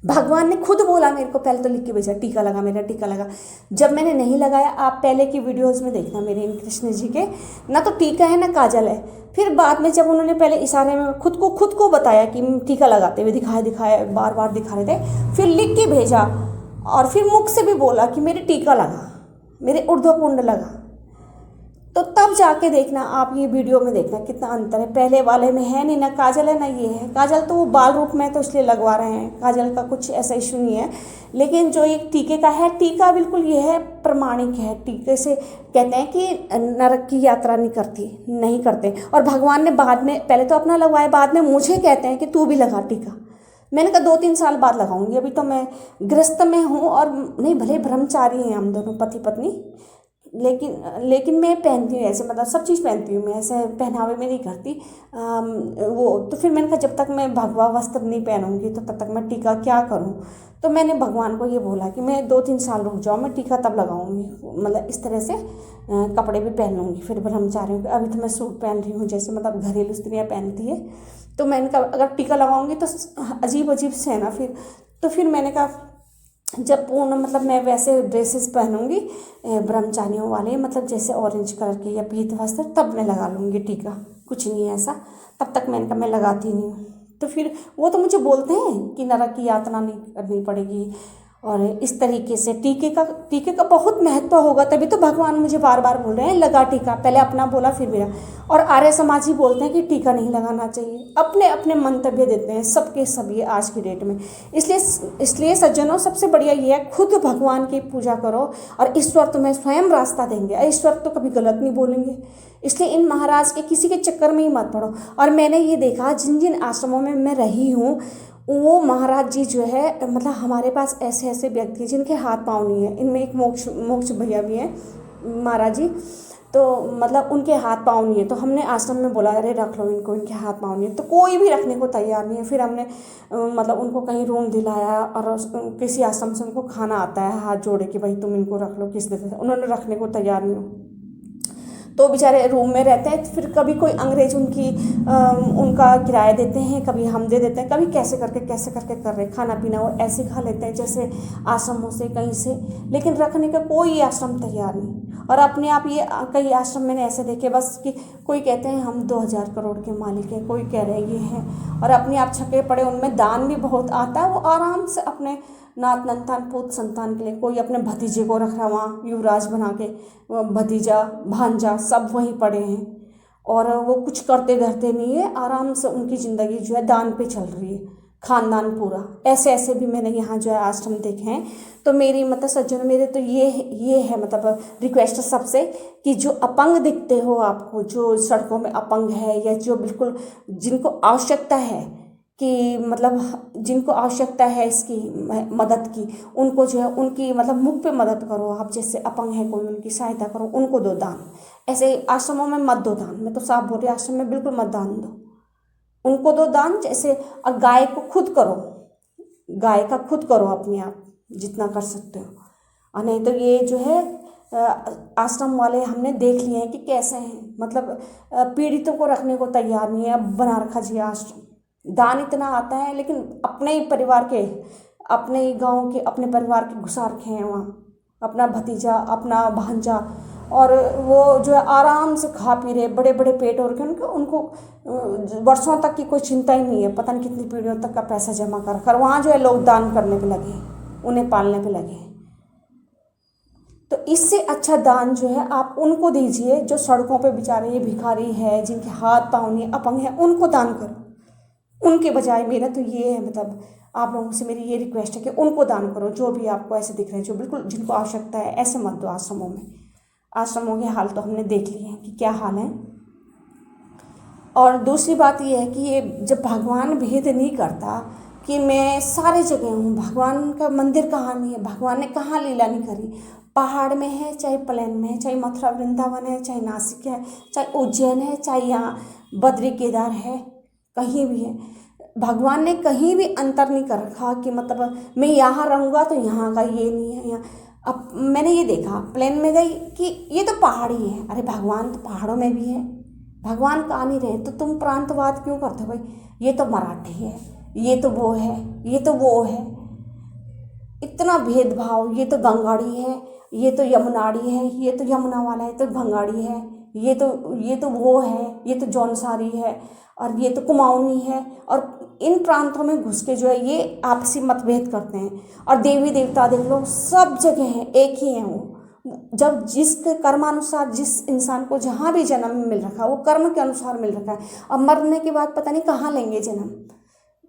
A: भगवान ने खुद बोला मेरे को, पहले तो लिख के भेजा टीका लगा, मेरा टीका लगा। जब मैंने नहीं लगाया, आप पहले की वीडियोस में देखना मेरे इन कृष्ण जी के, ना तो टीका है ना काजल है। फिर बाद में जब उन्होंने पहले इशारे में खुद को बताया कि टीका लगाते हुए दिखाया बार बार दिखा रहे थे, फिर लिख के भेजा, और फिर मुख से भी बोला कि मेरे टीका लगा, मेरे ऊर्ध्वपुंड लगा। तो तब जाके देखना आप, ये वीडियो में देखना कितना अंतर है। पहले वाले में है नहीं, ना काजल है ना ये है। काजल तो वो बाल रूप में तो इसलिए लगवा रहे हैं, काजल का कुछ ऐसा इशू नहीं है। लेकिन जो एक टीके का है, टीका बिल्कुल ये है प्रमाणिक है। टीके से कहते हैं कि नरक की यात्रा नहीं करते। और भगवान ने बाद में, पहले तो अपना लगवाया, बाद में मुझे कहते हैं कि तू भी लगा टीका। मैंने कहा 2-3 साल बाद लगाऊंगी, अभी तो मैं गृहस्थ में हूँ। और नहीं, भले ब्रह्मचारी हैं हम दोनों पति पत्नी, लेकिन मैं पहनती हूँ ऐसे, मतलब सब चीज़ पहनती हूँ मैं, ऐसे पहनावे में नहीं करती। वो तो फिर मैंने कहा जब तक मैं भगवा वस्त्र नहीं पहनूंगी तो तब तक मैं टीका क्या करूँ। तो मैंने भगवान को ये बोला कि मैं 2-3 साल रुक जाओ, मैं टीका तब लगाऊंगी, मतलब इस तरह से कपड़े भी पहन लूँगी। फिर ब्रह्मचारी हूँ, अभी तो मैं सूट पहन रही हूँ जैसे मतलब घरेलू स्त्रियाँ पहनती है। तो मैंने कहा अगर टीका लगाऊंगी तो अजीब से है ना। फिर मैंने कहा जब पूर्ण मतलब मैं वैसे ड्रेसेस पहनूंगी ब्रह्मचारियों वाले, मतलब जैसे ऑरेंज कलर के या पीत वस्त्र, तब मैं लगा लूँगी टीका, कुछ नहीं है ऐसा। तब तक मैंने कहा मैं लगाती नहीं हूँ। तो फिर वो तो मुझे बोलते हैं कि नरक की यातना नहीं करनी पड़ेगी, और इस तरीके से टीके का बहुत महत्व होगा। तभी तो भगवान मुझे बार बार बोल रहे हैं लगा टीका, पहले अपना बोला फिर मेरा। और आर्य समाज ही बोलते हैं कि टीका नहीं लगाना चाहिए, अपने अपने मंतव्य देते हैं सबके सब ये आज की डेट में। इसलिए सज्जनों, सबसे बढ़िया ये है खुद भगवान की पूजा करो, और ईश्वर तुम्हें स्वयं रास्ता देंगे। ईश्वर तो कभी गलत नहीं बोलेंगे, इसलिए इन महाराज के किसी के चक्कर में ही मत पड़ो। और मैंने ये देखा जिन जिन आश्रमों में मैं रही हूँ, वो महाराज जी जो है, मतलब हमारे पास ऐसे ऐसे व्यक्ति जिनके हाथ पाँव नहीं है। इनमें एक मोक्ष भैया भी हैं महाराज जी, तो मतलब उनके हाथ पाँव नहीं है, तो हमने आश्रम में बोला अरे रख लो इनको, इनके हाथ पाँव नहीं है, तो कोई भी रखने को तैयार नहीं है। फिर हमने मतलब उनको कहीं रूम दिलाया और किसी आश्रम से उनको खाना आता है हाथ जोड़े कि भाई तुम इनको रख लो, किस तरह से उन्होंने रखने को तैयार नहीं हो, तो बेचारे रूम में रहते हैं। फिर कभी कोई अंग्रेज उनका किराया देते हैं, कभी हम दे देते हैं, कभी कैसे करके कर रहे खाना पीना वो ऐसे खा लेते हैं जैसे आश्रमों से कहीं से, लेकिन रखने का कोई आश्रम तैयार नहीं। और अपने आप ये कई आश्रम मैंने ऐसे देखे बस कि कोई कहते हैं हम 2000 करोड़ के मालिक हैं, कोई कह रहे ये हैं, और अपने आप छके पड़े, उनमें दान भी बहुत आता है, वो आराम से अपने नात नंतान पुत्र संतान के लिए, कोई अपने भतीजे को रख रहा वहाँ युवराज बना के, भतीजा भांजा सब वहीं पड़े हैं, और वो कुछ करते धरते नहीं है, आराम से उनकी ज़िंदगी जो है दान पे चल रही है, खानदान पूरा। ऐसे ऐसे भी मैंने यहाँ जो है आश्रम देखे हैं। तो मेरी मतलब सज्जन मेरे तो ये है मतलब रिक्वेस्ट सबसे कि जो अपंग दिखते हो आपको, जो सड़कों में अपंग है या जो बिल्कुल जिनको आवश्यकता है कि मतलब जिनको आवश्यकता है इसकी मदद की, उनको जो है उनकी मतलब मुख पे मदद करो आप, जैसे अपंग है कोई उनकी सहायता करो, उनको दो दान। ऐसे आश्रमों में मत दो दान, मैं तो साफ बोल रही आश्रम में बिल्कुल मत दान दो, उनको दो दान। जैसे और गाय को खुद करो, गाय का खुद करो अपने आप जितना कर सकते हो, और नहीं तो ये जो है आश्रम वाले हमने देख लिए हैं कि कैसे हैं, मतलब पीड़ितों को रखने को तैयार नहीं है। अब बना रखा जी आश्रम, दान इतना आता है लेकिन अपने ही परिवार के, अपने ही गांव के, अपने परिवार के घुसा रखे हैं वहाँ, अपना भतीजा अपना भांजा, और वो जो है आराम से खा पी रहे, बड़े बड़े पेट और के उनको वर्षों तक की कोई चिंता ही नहीं है, पता नहीं कितनी पीढ़ियों तक का पैसा जमा कर वहाँ जो है लोग दान करने पे लगे, उन्हें पालने पे लगे। तो इससे अच्छा दान जो है आप उनको दीजिए जो सड़कों पे बेचारे ये भिखारी है, जिनके हाथ पाँव नहीं, अपंग है, उनको दान करो उनके बजाय। मेरा तो ये है मतलब आप लोगों से मेरी ये रिक्वेस्ट है कि उनको दान करो, जो भी आपको ऐसे दिख रहे हैं, जो बिल्कुल जिनको आवश्यकता है, ऐसे मत दो आश्रमों में। आश्रमों के हाल तो हमने देख लिए हैं कि क्या हाल है। और दूसरी बात ये है कि ये जब भगवान भेद नहीं करता कि मैं सारे जगह हूँ, भगवान का मंदिर कहाँ नहीं है, भगवान ने कहाँ लीला नहीं करी, पहाड़ में है चाहे प्लेन में है, चाहे मथुरा वृंदावन है, चाहे नासिक है, चाहे उज्जैन है, चाहे यहाँ बद्री केदार है, कहीं भी है, भगवान ने कहीं भी अंतर नहीं कर रखा कि मतलब मैं यहाँ रहूँगा तो यहाँ का ये नहीं है यहाँ। अब मैंने ये देखा प्लेन में गई कि ये तो पहाड़ी है, अरे भगवान तो पहाड़ों में भी है, भगवान कहाँ नहीं रहे, तो तुम प्रांतवाद क्यों करते हो भाई, ये तो मराठी है, ये तो वो है, ये तो वो है, इतना भेदभाव, ये तो गंगाड़ी है, ये तो यमुनाड़ी है, ये तो यमुना वाला है, तो भंगाड़ी है, ये तो वो है, ये तो जौनसारी है, और ये तो कुमाऊनी है। और इन प्रांतों में घुस के जो है ये आपसी मतभेद करते हैं। और देवी देवता देख लो सब जगह हैं, एक ही हैं वो, जब जिस कर्मानुसार जिस इंसान को जहाँ भी जन्म मिल रखा है वो कर्म के अनुसार मिल रखा है। अब मरने के बाद पता नहीं कहाँ लेंगे जन्म,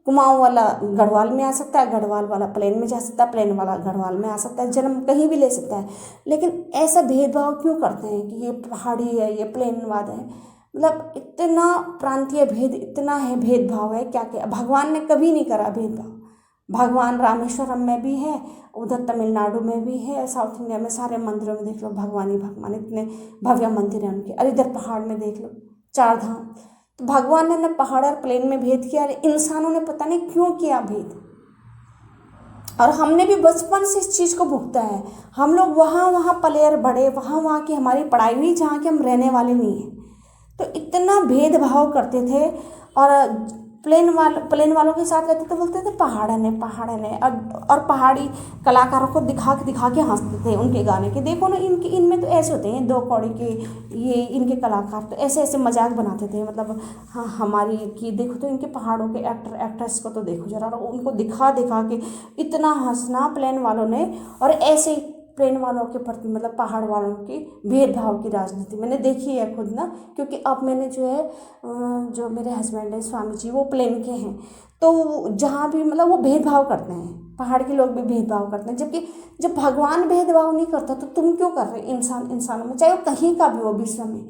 A: कुमाऊँ वाला गढ़वाल में आ सकता है, गढ़वाल वाला प्लेन में जा सकता है, प्लेन वाला गढ़वाल में आ सकता है, जन्म कहीं भी ले सकता है। लेकिन ऐसा भेदभाव क्यों करते हैं कि ये पहाड़ी है, ये प्लेनवाद है, मतलब इतना प्रांतीय भेद, इतना है भेदभाव है क्या क्या। भगवान ने कभी नहीं करा भेदभाव, भगवान रामेश्वरम में भी है, उधर तमिलनाडु में भी है, साउथ इंडिया में सारे मंदिरों में देख लो भगवान ही भगवान, इतने भव्य मंदिर हैं उनके। और इधर पहाड़ में देख लो 4 धाम, तो भगवान ने न पहाड़ और प्लेन में भेद किया, इंसानों ने पता नहीं क्यों किया भेद। और हमने भी बचपन से इस चीज़ को भुगता है, हम लोग वहाँ पले और बड़े, वहाँ की हमारी पढ़ाई हुई, जहाँ के हम रहने वाले नहीं हैं, तो इतना भेदभाव करते थे। और प्लेन वालों के साथ रहते तो बोलते थे पहाड़ है ने, और पहाड़ी कलाकारों को दिखा के हंसते थे उनके गाने के, देखो ना इनमें तो ऐसे होते हैं 2 कौड़ी के, ये इनके कलाकार तो ऐसे ऐसे मजाक बनाते थे, मतलब हाँ हमारी कि देखो तो इनके पहाड़ों के एक्टर एक्ट्रेस को तो देखो जरा, उनको दिखा के इतना हंसना प्लेन वालों ने। और ऐसे प्लेन वालों के प्रति मतलब पहाड़ वालों की भेदभाव की राजनीति मैंने देखी है खुद ना, क्योंकि अब मैंने जो है जो मेरे हस्बैंड हैं स्वामी जी वो प्लेन के हैं, तो जहाँ भी मतलब वो भेदभाव करते हैं, पहाड़ के लोग भी भेदभाव करते हैं, जबकि जब भगवान भेदभाव नहीं करता तो तुम क्यों कर रहे इंसानों में, चाहे वो कहीं का भी हो विश्व में।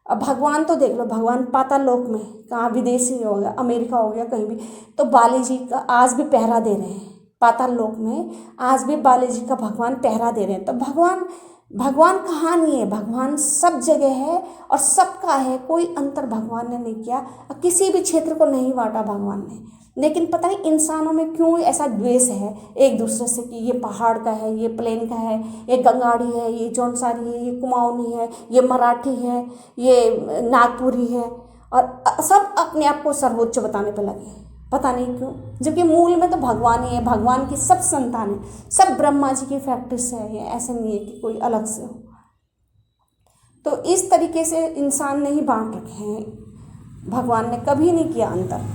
A: अब भगवान तो देख लो, भगवान पाताल लोक में कहाँ विदेशी हो गया, अमेरिका हो गया, कहीं भी, तो बाली जी का आज भी पहरा दे रहे हैं, पाताल लोक में आज भी बालाजी का भगवान पहरा दे रहे हैं। तो भगवान भगवान कहाँ नहीं है, भगवान सब जगह है और सबका है, कोई अंतर भगवान ने नहीं किया, किसी भी क्षेत्र को नहीं बांटा भगवान ने। लेकिन पता नहीं इंसानों में क्यों ऐसा द्वेष है एक दूसरे से कि ये पहाड़ का है, ये प्लेन का है, ये गंगाड़ी है, ये जौनसारी है, ये कुमाऊनी है, ये मराठी है, ये नागपुरी है, और सब अपने आप को सर्वोच्च बताने पर लगे हैं। पता नहीं क्यों, जबकि मूल में तो भगवान ही है, भगवान की सब संतान है, सब ब्रह्मा जी की फैक्ट्री से है, ये ऐसे नहीं है कि कोई अलग से हो। तो इस तरीके से इंसान ने ही बांट रखे हैं, भगवान ने कभी नहीं किया अंतर।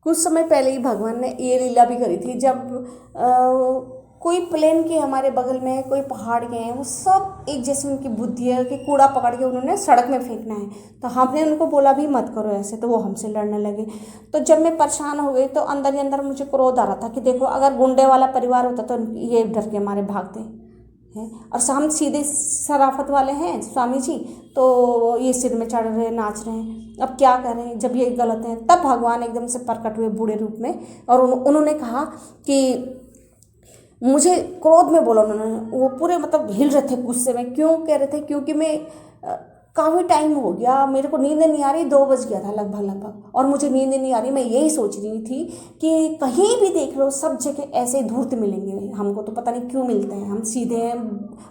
A: कुछ समय पहले ही भगवान ने ये लीला भी करी थी, जब कोई प्लेन के हमारे बगल में कोई पहाड़ के हैं, वो सब एक जैसी उनकी बुद्धि है कि कूड़ा पकड़ के उन्होंने सड़क में फेंकना है, तो हमने उनको बोला भी मत करो ऐसे, तो वो हमसे लड़ने लगे। तो जब मैं परेशान हो गई तो अंदर ही अंदर मुझे क्रोध आ रहा था कि देखो, अगर गुंडे वाला परिवार होता तो ये डर के मारे भागते हैं, और हम सीधे शराफत वाले हैं स्वामी जी, तो ये सिर में चढ़ रहे नाच रहे हैं, अब क्या करें जब ये गलत है। तब भगवान एकदम से प्रकट हुए बूढ़े रूप में, और उन्होंने कहा कि मुझे क्रोध में बोला उन्होंने, वो पूरे मतलब हिल रहे थे गुस्से में। क्यों कह रहे थे? क्योंकि मैं काफ़ी टाइम हो गया, मेरे को नींद नहीं आ रही, 2 बज गया था लगभग, और मुझे नींद नहीं आ रही। मैं यही सोच रही थी कि कहीं भी देख लो सब जगह ऐसे धूर्त मिलेंगे हमको, तो पता नहीं क्यों मिलते हैं। हम सीधे हैं,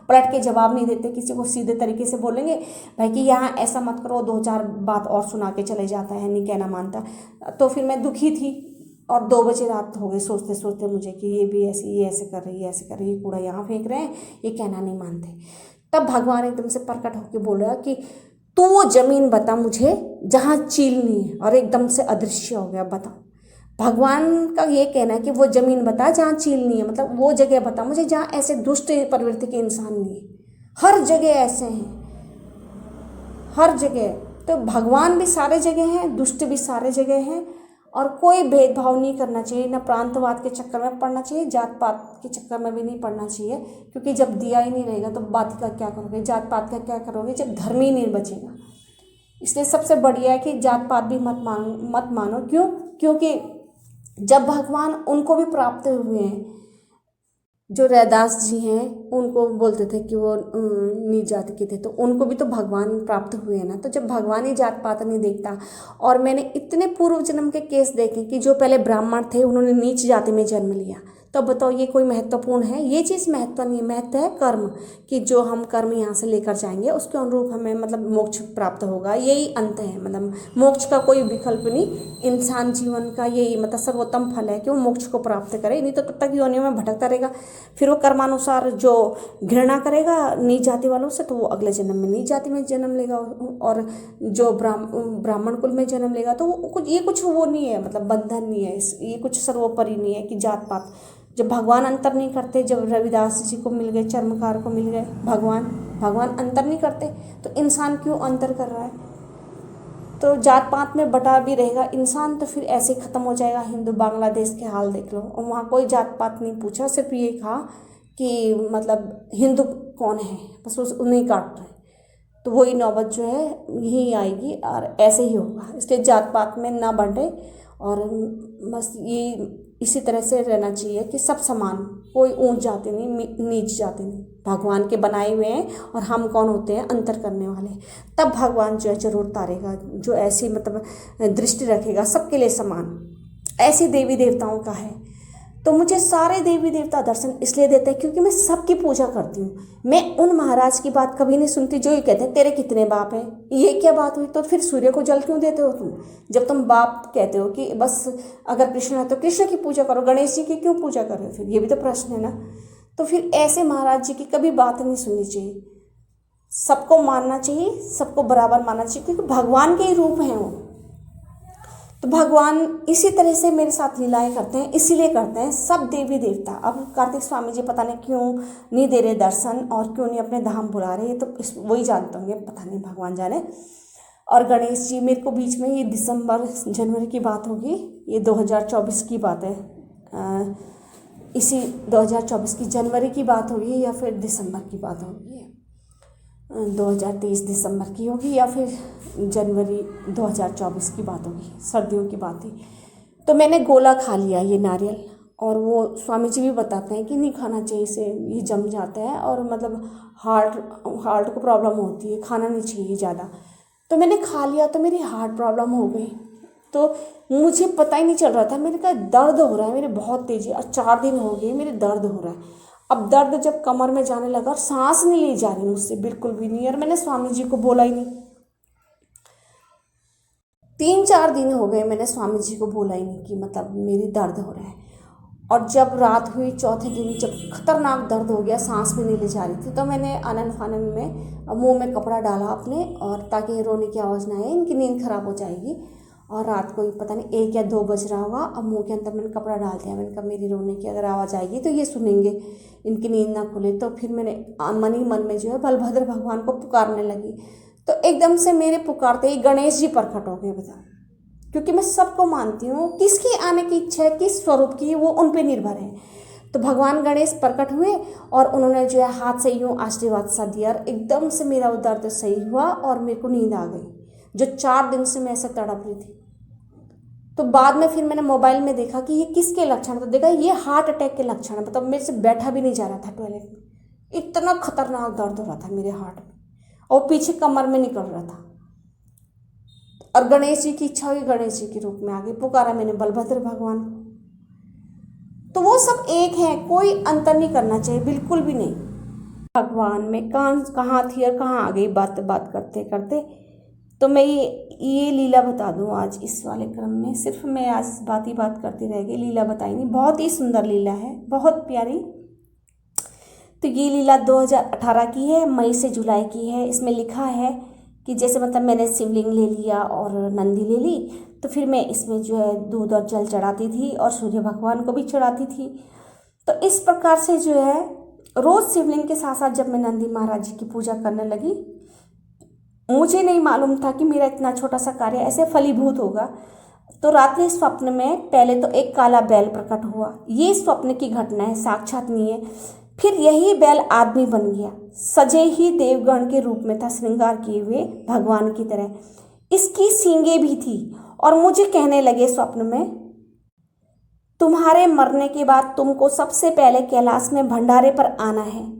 A: पलट के जवाब नहीं देते, किसी को सीधे तरीके से बोलेंगे भाई कि यहाँ ऐसा मत करो, 2-4 बात और सुना के चले जाता है, नहीं कहना मानता। तो फिर मैं दुखी थी, और 2 बजे रात हो गई सोचते सोचते मुझे कि ये भी ऐसे, ये ऐसे कर रही है, ऐसे कर रही है, कूड़ा यहाँ फेंक रहे हैं, ये कहना नहीं मानते। तब भगवान एकदम से प्रकट होकर बोला कि तू वो जमीन बता मुझे जहाँ चील नहीं है, और एकदम से अदृश्य हो गया। बता, भगवान का ये कहना है कि वो जमीन बता जहाँ चील नहीं है, मतलब वो जगह बता मुझे जहाँ ऐसे दुष्ट प्रवृत्ति के इंसान नहीं है। हर जगह ऐसे हैं, हर जगह। तो भगवान भी सारे जगह हैं, दुष्ट भी सारे जगह हैं, और कोई भेदभाव नहीं करना चाहिए, ना प्रांतवाद के चक्कर में पड़ना चाहिए, जात पात के चक्कर में भी नहीं पड़ना चाहिए, क्योंकि जब दिया ही नहीं रहेगा तो बात का क्या करोगे, जात पात का क्या करोगे, जब धर्म ही नहीं बचेगा। इसलिए सबसे बढ़िया है कि जात पात भी मत मानो। क्यों? क्योंकि जब भगवान उनको भी प्राप्त हुए हैं, जो रैदास जी हैं उनको बोलते थे कि वो नीच जाति के थे, तो उनको भी तो भगवान प्राप्त हुए हैं ना। तो जब भगवान ही जात पात नहीं देखता, और मैंने इतने पूर्व जन्म के केस देखे कि जो पहले ब्राह्मण थे उन्होंने नीच जाति में जन्म लिया, तो बताओ ये कोई महत्वपूर्ण है? ये चीज़ महत्व नहीं है, महत्व है कर्म, कि जो हम कर्म यहाँ से लेकर जाएंगे उसके अनुरूप हमें मतलब मोक्ष प्राप्त होगा, यही अंत है। मतलब मोक्ष का कोई विकल्प नहीं, इंसान जीवन का यही मतलब सर्वोत्तम फल है कि वो मोक्ष को प्राप्त करे, नहीं तो तब तक योनियों में भटकता रहेगा। फिर वो कर्मानुसार जो घृणा करेगा नीच जाति वालों से, तो वो अगले जन्म में नीच जाति में जन्म लेगा, और जो ब्राह्मण कुल में जन्म लेगा तो वो कुछ वो नहीं है, मतलब बंधन नहीं है, ये कुछ सर्वोपरि नहीं है कि जात पात। जब भगवान अंतर नहीं करते, जब रविदास जी को मिल गए, चर्मकार को मिल गए भगवान अंतर नहीं करते, तो इंसान क्यों अंतर कर रहा है? तो जात पात में बटा भी रहेगा इंसान, तो फिर ऐसे ख़त्म हो जाएगा। हिंदू बांग्लादेश के हाल देख लो, और वहाँ कोई जात पात नहीं पूछा, सिर्फ ये कहा कि मतलब हिंदू कौन है, बस उन्हें काट रहे। तो वही नौबत जो है यही आएगी, और ऐसे ही होगा। इसलिए जात पात में ना बंटे, और बस ये इसी तरह से रहना चाहिए कि सब समान, कोई ऊंच जाति नहीं, नीच जाति नहीं, भगवान के बनाए हुए हैं, और हम कौन होते हैं अंतर करने वाले। तब भगवान जो है जरूर तारेगा, जो ऐसी मतलब दृष्टि रखेगा सबके लिए समान, ऐसी देवी देवताओं का है। तो मुझे सारे देवी देवता दर्शन इसलिए देते हैं क्योंकि मैं सबकी पूजा करती हूँ। मैं उन महाराज की बात कभी नहीं सुनती जो ये कहते हैं तेरे कितने बाप हैं, ये क्या बात हुई? तो फिर सूर्य को जल क्यों देते हो तुम? जब तुम बाप कहते हो कि बस अगर कृष्ण है तो कृष्ण की पूजा करो, गणेश जी की क्यों पूजा कर रहे हो? फिर ये भी तो प्रश्न है ना। तो फिर ऐसे महाराज जी की कभी बात नहीं सुननी चाहिए, सबको मानना चाहिए, सबको बराबर मानना चाहिए, क्योंकि भगवान के ही रूप हैं वो। तो भगवान इसी तरह से मेरे साथ लीलाएं करते हैं, इसीलिए करते हैं सब देवी देवता। अब कार्तिक स्वामी जी पता नहीं क्यों नहीं दे रहे दर्शन, और क्यों नहीं अपने धाम बुला रहे, तो वही जानते होंगे, पता नहीं, भगवान जाने। और गणेश जी, मेरे को बीच में ये दिसंबर जनवरी की बात होगी, ये 2024 की बात है, इसी 2024 की जनवरी की बात होगी या फिर दिसंबर की बात होगी, 2023 दिसंबर की होगी या फिर जनवरी 2024 की बात होगी, सर्दियों की बात थी। तो मैंने गोला खा लिया ये नारियल, और वो स्वामी जी भी बताते हैं कि नहीं खाना चाहिए, इसे ये जम जाता है और मतलब हार्ट हार्ट को प्रॉब्लम होती है, खाना नहीं चाहिए ज़्यादा। तो मैंने खा लिया तो मेरी हार्ट प्रॉब्लम हो गई। तो मुझे पता ही नहीं चल रहा था, मेरे का दर्द हो रहा है मेरे बहुत तेज़ी, और 4 दिन हो गए मेरे दर्द हो रहा है। अब दर्द जब कमर में जाने लगा और सांस नहीं ली जा रही मुझसे बिल्कुल भी नहीं, और मैंने स्वामी जी को बोला ही नहीं। 3-4 दिन हो गए मैंने स्वामी जी को बोला ही नहीं कि मतलब मेरी दर्द हो रहा है। और जब रात हुई चौथे दिन, जब खतरनाक दर्द हो गया, सांस भी नहीं ले जा रही थी, तो मैंने आनंद फानंद में मुंह में कपड़ा डाला अपने, और ताकि रोने की आवाज़ ना आए, इनकी नींद खराब हो जाएगी। और रात को ही पता नहीं 1 या 2 बज रहा होगा, अब मुंह के अंदर मैंने कपड़ा डाल दिया। मैंने कहा मेरी रोने की अगर आवाज़ आएगी तो ये सुनेंगे, इनकी नींद ना खुले। तो फिर मैंने मन ही मन में जो है बलभद्र भगवान को पुकारने लगी। तो एकदम से मेरे पुकारते ही गणेश जी प्रकट हो गए। बता, क्योंकि मैं सबको मानती हूँ, किसकी आने की इच्छा है, किस स्वरूप की, वो उन पे निर्भर है। तो भगवान गणेश प्रकट हुए और उन्होंने जो है हाथ से यूँ आशीर्वाद सा दिया, और एकदम से मेरा वो दर्द सही हुआ और मेरे को नींद आ गई, जो 4 दिन से मैं ऐसे तड़प रही थी। तो बाद में फिर मैंने मोबाइल में देखा कि ये किसके लक्षण, तो देखा ये हार्ट अटैक के लक्षण है। मतलब मेरे से बैठा भी नहीं जा रहा था टॉयलेट में, इतना खतरनाक दर्द हो रहा था मेरे हार्ट में, और पीछे कमर में निकल रहा था। और गणेश जी की इच्छा हुई, गणेश जी के रूप में आगे पुकारा मैंने बलभद्र भगवान को। तो वो सब एक है, कोई अंतर नहीं करना चाहिए, बिल्कुल भी नहीं। भगवान में कहाँ थी और कहाँ आ गई बात बात करते करते। तो मैं ये लीला बता दूँ आज इस वाले क्रम में, सिर्फ मैं आज बात ही बात करती रह गई, लीला बताई नहीं। बहुत ही सुंदर लीला है, बहुत प्यारी। तो ये लीला 2018 की है, मई से जुलाई की है। इसमें लिखा है कि जैसे मतलब मैंने शिवलिंग ले लिया और नंदी ले ली, तो फिर मैं इसमें जो है दूध और जल चढ़ाती थी और सूर्य भगवान को भी चढ़ाती थी। तो इस प्रकार से जो है रोज़ शिवलिंग के साथ साथ जब मैं नंदी महाराज जी की पूजा करने लगी, मुझे नहीं मालूम था कि मेरा इतना छोटा सा कार्य ऐसे फलीभूत होगा। तो रात्रि स्वप्न में पहले तो एक काला बैल प्रकट हुआ। ये स्वप्न की घटना है, साक्षात नहीं है। फिर यही बैल आदमी बन गया, सजे ही देवगण के रूप में था, श्रृंगार किए हुए भगवान की तरह। इसकी सींगें भी थी और मुझे कहने लगे स्वप्न में, तुम्हारे मरने के बाद तुमको सबसे पहले कैलाश में भंडारे पर आना है।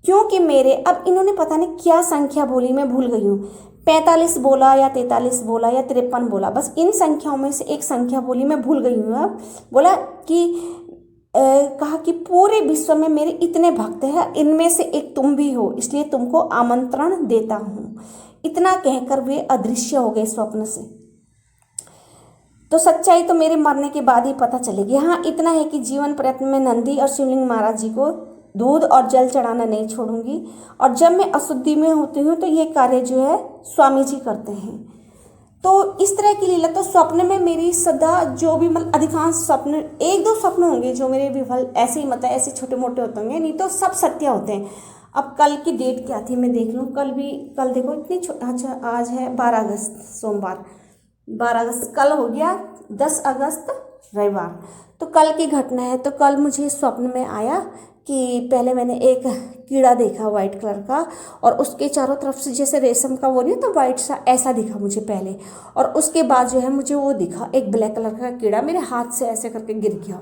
A: क्योंकि मेरे, अब इन्होंने पता नहीं क्या संख्या बोली, मैं भूल गई हूँ, 45 बोला या 43 बोला या 53 बोला, बस इन संख्याओं में से एक संख्या बोली, मैं भूल गई हूँ। अब बोला कि कहा कि पूरे विश्व में मेरे इतने भक्त हैं, इनमें से एक तुम भी हो, इसलिए तुमको आमंत्रण देता हूँ। इतना कहकर वे अदृश्य हो गए स्वप्न से। तो सच्चाई तो मेरे मरने के बाद ही पता चलेगी। हाँ, इतना है कि जीवन प्रयत्न में नंदी और शिवलिंग महाराज जी को दूध और जल चढ़ाना नहीं छोड़ूंगी, और जब मैं अशुद्धि में होती हूँ तो ये कार्य जो है स्वामी जी करते हैं। तो इस तरह की लीला। तो स्वप्न में मेरी सदा जो भी मतलब अधिकांश स्वप्न, 1-2 स्वप्न होंगे जो मेरे विफल ऐसे ही मतलब ऐसे छोटे मोटे होते होंगे, नहीं तो सब सत्य होते हैं। अब कल की डेट क्या थी मैं देख लूँ, कल देखो इतनी अच्छा, आज है 12 अगस्त सोमवार, 12 अगस्त, कल हो गया 10 अगस्त रविवार। तो कल की घटना है। तो कल मुझे स्वप्न में आया कि पहले मैंने एक कीड़ा देखा वाइट कलर का, और उसके चारों तरफ से जैसे रेशम का वो नहीं होता वाइट सा, ऐसा दिखा मुझे पहले। और उसके बाद जो है मुझे वो दिखा एक ब्लैक कलर का कीड़ा मेरे हाथ से ऐसे करके गिर गया।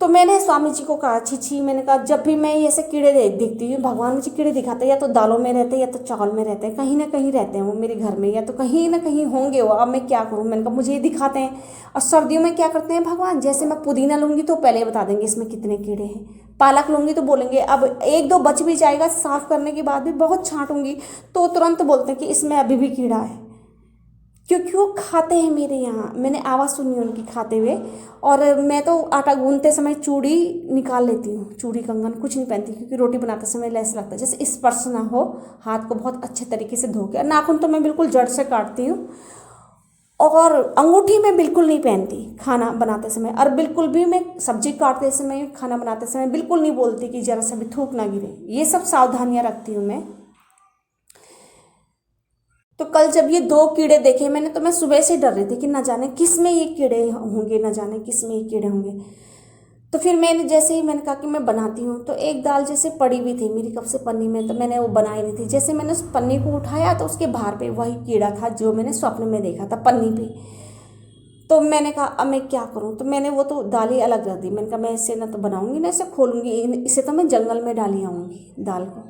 A: तो मैंने स्वामी जी को कहा, छी, मैंने कहा जब भी मैं ऐसे कीड़े देखती हूँ, भगवान मुझे कीड़े दिखाते हैं, या तो दालों में रहते हैं या तो चावल में रहते हैं, कहीं ना कहीं रहते हैं वो मेरे घर में, या तो कहीं ना कहीं होंगे वो। अब मैं क्या करूँ, मैंने कहा मुझे ये दिखाते हैं। और सर्दियों में क्या करते हैं भगवान, जैसे मैं पुदीना लूँगी तो पहले बता देंगे इसमें कितने कीड़े हैं, पालक लूँगी तो बोलेंगे, अब 1-2 बच भी जाएगा, साफ़ करने के बाद भी बहुत छांटूंगी तो तुरंत बोलते हैं कि इसमें अभी भी कीड़ा है। क्योंकि वो खाते हैं मेरे यहाँ, मैंने आवाज़ सुनी उनकी खाते हुए। और मैं तो आटा गूंथते समय चूड़ी निकाल लेती हूँ, चूड़ी कंगन कुछ नहीं पहनती, क्योंकि रोटी बनाते समय ऐसा लगता है जैसे स्पर्श ना हो, हाथ को बहुत अच्छे तरीके से धो के। नाखून तो मैं बिल्कुल जड़ से काटती हूँ, और अंगूठी मैं बिल्कुल नहीं पहनती खाना बनाते समय, और बिल्कुल भी मैं सब्जी काटते समय, खाना बनाते समय बिल्कुल नहीं बोलती कि जरा सा भी थूक ना गिरे। ये सब सावधानियाँ रखती हूँ मैं। तो कल जब ये 2 कीड़े देखे मैंने, तो मैं सुबह से डर रही थी कि ना जाने किस में ये कीड़े होंगे, ना जाने किस में ये कीड़े होंगे। तो फिर मैंने कहा कि मैं बनाती हूँ, तो एक दाल जैसे पड़ी हुई थी मेरी कब से पन्नी में, तो मैंने वो बनाई नहीं थी। जैसे मैंने उस पन्नी को उठाया तो उसके बाहर पे वही कीड़ा था जो मैंने स्वप्न में देखा था पन्नी पे। तो मैंने कहा अब मैं क्या करूँ, तो मैंने वो तो दाल ही अलग रख दी। मैंने कहा मैं इसे ना तो बनाऊंगी ना इसे खोलूंगी, इसे तो मैं जंगल में डाली आऊँगी दाल को।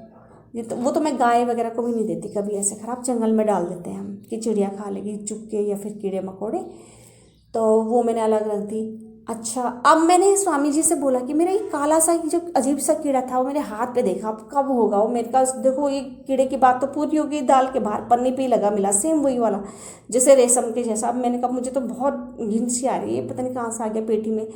A: ये तो वो तो मैं गाय वगैरह को भी नहीं देती कभी, ऐसे खराब जंगल में डाल देते हैं हम कि चिड़िया खा लेगी, चुपके या फिर कीड़े मकोड़े। तो वो मैंने अलग रख दी। अच्छा, अब मैंने स्वामी जी से बोला कि मेरा ये काला सा जो अजीब सा कीड़ा था वो मेरे हाथ पे देखा, अब कब होगा वो मेरे पास। देखो ये कीड़े की बात तो पूरी होगी, दाल के बाहर पन्नी पे ही लगा मिला, सेम वही वाला जैसे रेशम के जैसा। अब मैंने कहा मुझे तो बहुत घिन सी आ रही है, पता नहीं कहाँ से आ गया पेटी में।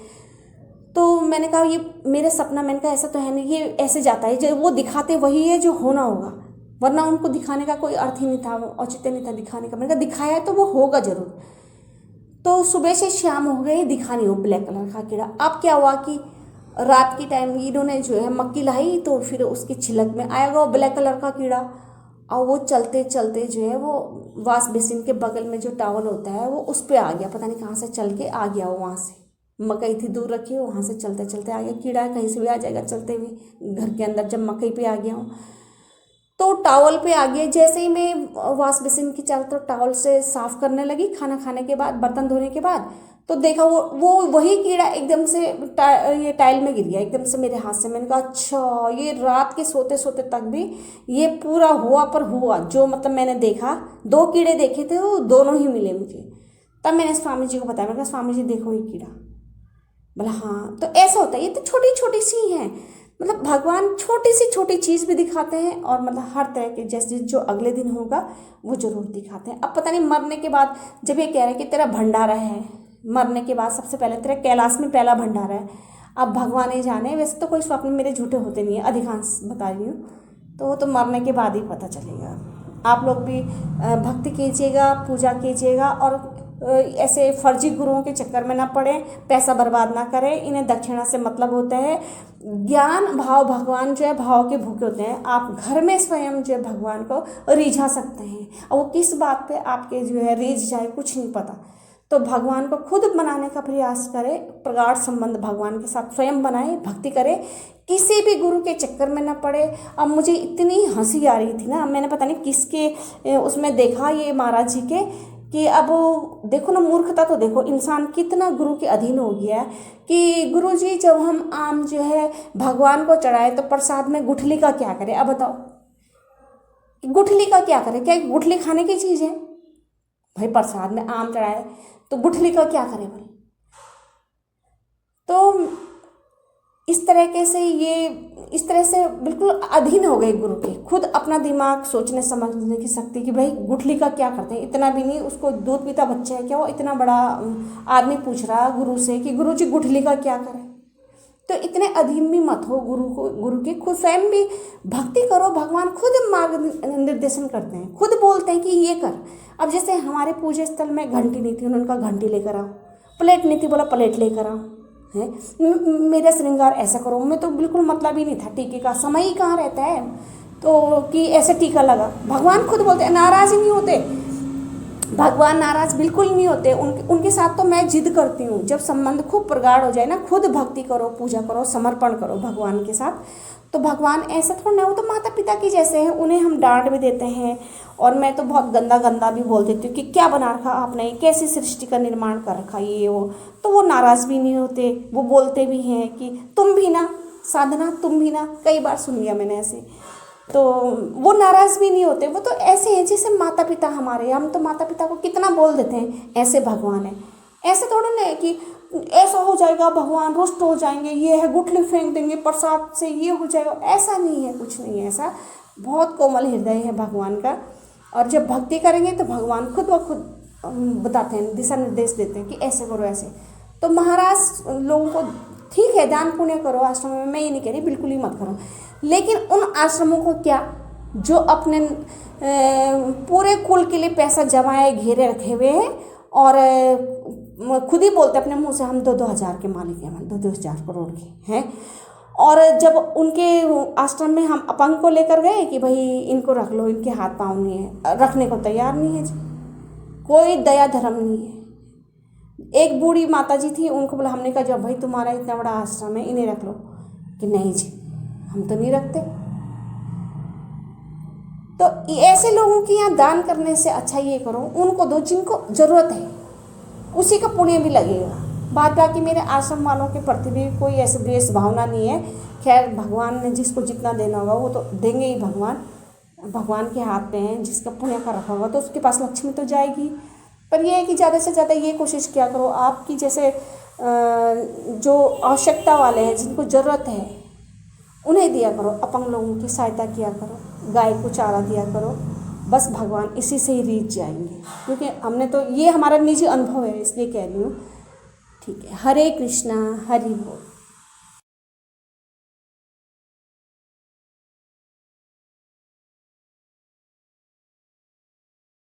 A: तो मैंने कहा ये मेरे सपना, मैंने कहा ऐसा तो है नहीं, ये ऐसे जाता है जो वो दिखाते वही है जो होना होगा, वरना उनको दिखाने का कोई अर्थ ही नहीं था, औचित्य नहीं था दिखाने का। मैंने कहा दिखाया है तो वो होगा जरूर। तो सुबह से शाम हो गई, दिखा नहीं वो ब्लैक कलर का कीड़ा। अब क्या हुआ कि रात की टाइम इन्होंने जो है मक्की लाई, तो फिर उसकी छिलक में आएगा वो ब्लैक कलर का कीड़ा। और वो चलते चलते जो है वो वाश बेसिन के बगल में जो टॉवल होता है वो उस पर आ गया, पता नहीं कहाँ से चल के आ गया वो, वहाँ से मकई थी दूर रखी, वहाँ से चलते चलते आ गया। कीड़ा कहीं से भी आ जाएगा चलते हुए घर के अंदर, जब मकई पे आ गया हूँ तो टॉवल पे आ गया। जैसे ही मैं वॉश बेसिन की चारों तरफ टॉवल से साफ करने लगी, खाना खाने के बाद, बर्तन धोने के बाद, तो देखा वो वही कीड़ा एकदम से ये टाइल में गिर गया एकदम से मेरे हाथ से। मैंने कहा अच्छा, ये रात के सोते सोते तक भी ये पूरा हुआ पर हुआ, जो मतलब मैंने देखा, दो कीड़े देखे थे वो दोनों ही मिले मुझे। तब मैंने स्वामी जी को बताया, मैंने कहा स्वामी जी देखो ये कीड़ा। बोला हाँ। तो ऐसा होता है, ये तो छोटी छोटी सी हैं, मतलब भगवान छोटी सी छोटी चीज़ भी दिखाते हैं, और मतलब हर तरह के जैसे जो अगले दिन होगा वो जरूर दिखाते हैं। अब पता नहीं मरने के बाद जब ये कह रहे हैं कि तेरा भंडारा है, मरने के बाद सबसे पहले तेरा कैलाश में पहला भंडारा है। अब भगवान ही जाने, वैसे तो कोई स्वप्न मेरे झूठे होते नहीं है, अधिकांश बता रही हूँ, तो वो तो मरने के बाद ही पता चलेगा। आप लोग भी भक्ति कीजिएगा, पूजा कीजिएगा, और ऐसे फर्जी गुरुओं के चक्कर में ना पड़े, पैसा बर्बाद ना करें। इन्हें दक्षिणा से मतलब होता है। ज्ञान भाव, भगवान जो है भाव के भूखे होते हैं। आप घर में स्वयं जो है भगवान को रिझा सकते हैं, और वो किस बात पे आपके जो है रिझ जाए कुछ नहीं पता। तो भगवान को खुद बनाने का प्रयास करें, प्रगाढ़ संबंध भगवान के साथ स्वयं बनाए, भक्ति करें, किसी भी गुरु के चक्कर में ना पड़े। अब मुझे इतनी हंसी आ रही थी ना, मैंने पता नहीं किसके उसमें देखा ये महाराज जी के, कि अब देखो ना मूर्खता, तो देखो इंसान कितना गुरु के अधीन हो गया है कि गुरु जी जब हम आम जो है भगवान को चढ़ाए तो प्रसाद में गुठली का क्या करें। अब बताओ गुठली का क्या करें, क्या गुठली खाने की चीज़ है भाई? प्रसाद में आम चढ़ाए तो गुठली का क्या करें भाई? तो इस तरह से बिल्कुल अधीन हो गए गुरु के, खुद अपना दिमाग सोचने समझने की शक्ति कि भाई गुठली का क्या करते हैं। इतना भी नहीं, उसको दूध पीता बच्चा है क्या वो इतना बड़ा आदमी पूछ रहा गुरु से कि गुरु जी गुठली का क्या करें। तो इतने अधीन भी मत हो गुरु के, खुद स्वयं भी भक्ति करो। भगवान खुद मार्ग निर्देशन करते हैं, खुद बोलते हैं कि ये कर। अब जैसे हमारे पूजा स्थल में घंटी नहीं थी, उन्होंने कहा घंटी लेकर आओ, प्लेट नहीं थी, बोला प्लेट लेकर आओ, है मेरा श्रृंगार ऐसा करो। मैं तो बिल्कुल मतलब ही नहीं था टीके का, समय ही कहाँ रहता है तो कि ऐसे टीका लगा। भगवान खुद बोलते हैं, नाराज ही नहीं होते भगवान, नाराज बिल्कुल नहीं होते। उनके साथ तो मैं जिद करती हूँ, जब संबंध खूब प्रगाढ़ हो जाए ना, खुद भक्ति करो, पूजा करो, समर्पण करो भगवान के साथ, तो भगवान ऐसा थोड़ा ना, वो तो माता पिता की जैसे हैं, उन्हें हम डांट भी देते हैं। और मैं तो बहुत गंदा गंदा भी बोल देती हूँ कि क्या बना रखा आपने, कैसी सृष्टि का निर्माण कर रखा ये वो, तो वो नाराज़ भी नहीं होते, वो बोलते भी हैं कि तुम भी ना साधना, तुम भी ना, कई बार सुन लिया मैंने ऐसे। तो वो नाराज़ भी नहीं होते, वो तो ऐसे हैं जैसे माता पिता हमारे। हम तो माता पिता को कितना बोल देते हैं, ऐसे भगवान है। ऐसे थोड़ा ना है कि ऐसा हो जाएगा, भगवान रुष्ट हो जाएंगे, ये है गुठली फेंक देंगे प्रसाद से, ये हो जाएगा, ऐसा नहीं है, कुछ नहीं है ऐसा। बहुत कोमल हृदय है भगवान का। और जब भक्ति करेंगे तो भगवान खुद ब खुद बताते हैं, दिशा निर्देश देते हैं कि ऐसे करो ऐसे। तो महाराज लोगों को ठीक है दान पुण्य करो आश्रम में, मैं ये नहीं कह रही बिल्कुल ही मत करो, लेकिन उन आश्रमों को क्या जो अपने पूरे कुल के लिए पैसा जमाए घेरे रखे हुए हैं, और खुद ही बोलते अपने मुंह से हम 2-2 हज़ार के मालिक हैं, 2-2 हज़ार करोड़ के हैं। और जब उनके आश्रम में हम अपंग को लेकर गए कि भाई इनको रख लो, इनके हाथ पाँव नहीं है, रखने को तैयार नहीं है जी, कोई दया धर्म नहीं है। एक बूढ़ी माता जी थी, उनको बोला, हमने कहा जब भाई तुम्हारा इतना बड़ा आश्रम है इन्हें रख लो, कि नहीं जी हम तो नहीं रखते। तो ऐसे लोगों की यहाँ दान करने से अच्छा ये करो, उनको दो जिनको ज़रूरत है, उसी का पुण्य भी लगेगा। बात बाकी मेरे आश्रम वालों के प्रति भी कोई ऐसे द्वेष भावना नहीं है। खैर भगवान ने जिसको जितना देना होगा वो तो देंगे ही। भगवान के हाथ में है, जिसका पुण्य का रखा होगा तो उसके पास लक्ष्मी तो जाएगी। पर ये है कि ज़्यादा से ज़्यादा ये कोशिश किया करो, आपकी जैसे जो आवश्यकता वाले हैं, जिनको ज़रूरत है, उन्हें दिया करो। अपंग लोगों की सहायता किया करो, गाय को चारा दिया करो। बस भगवान इसी से ही रीझ जाएंगे, क्योंकि हमने तो ये हमारा निजी अनुभव है, इसलिए कह रही हूँ। ठीक है, हरे कृष्णा, हरि बोल।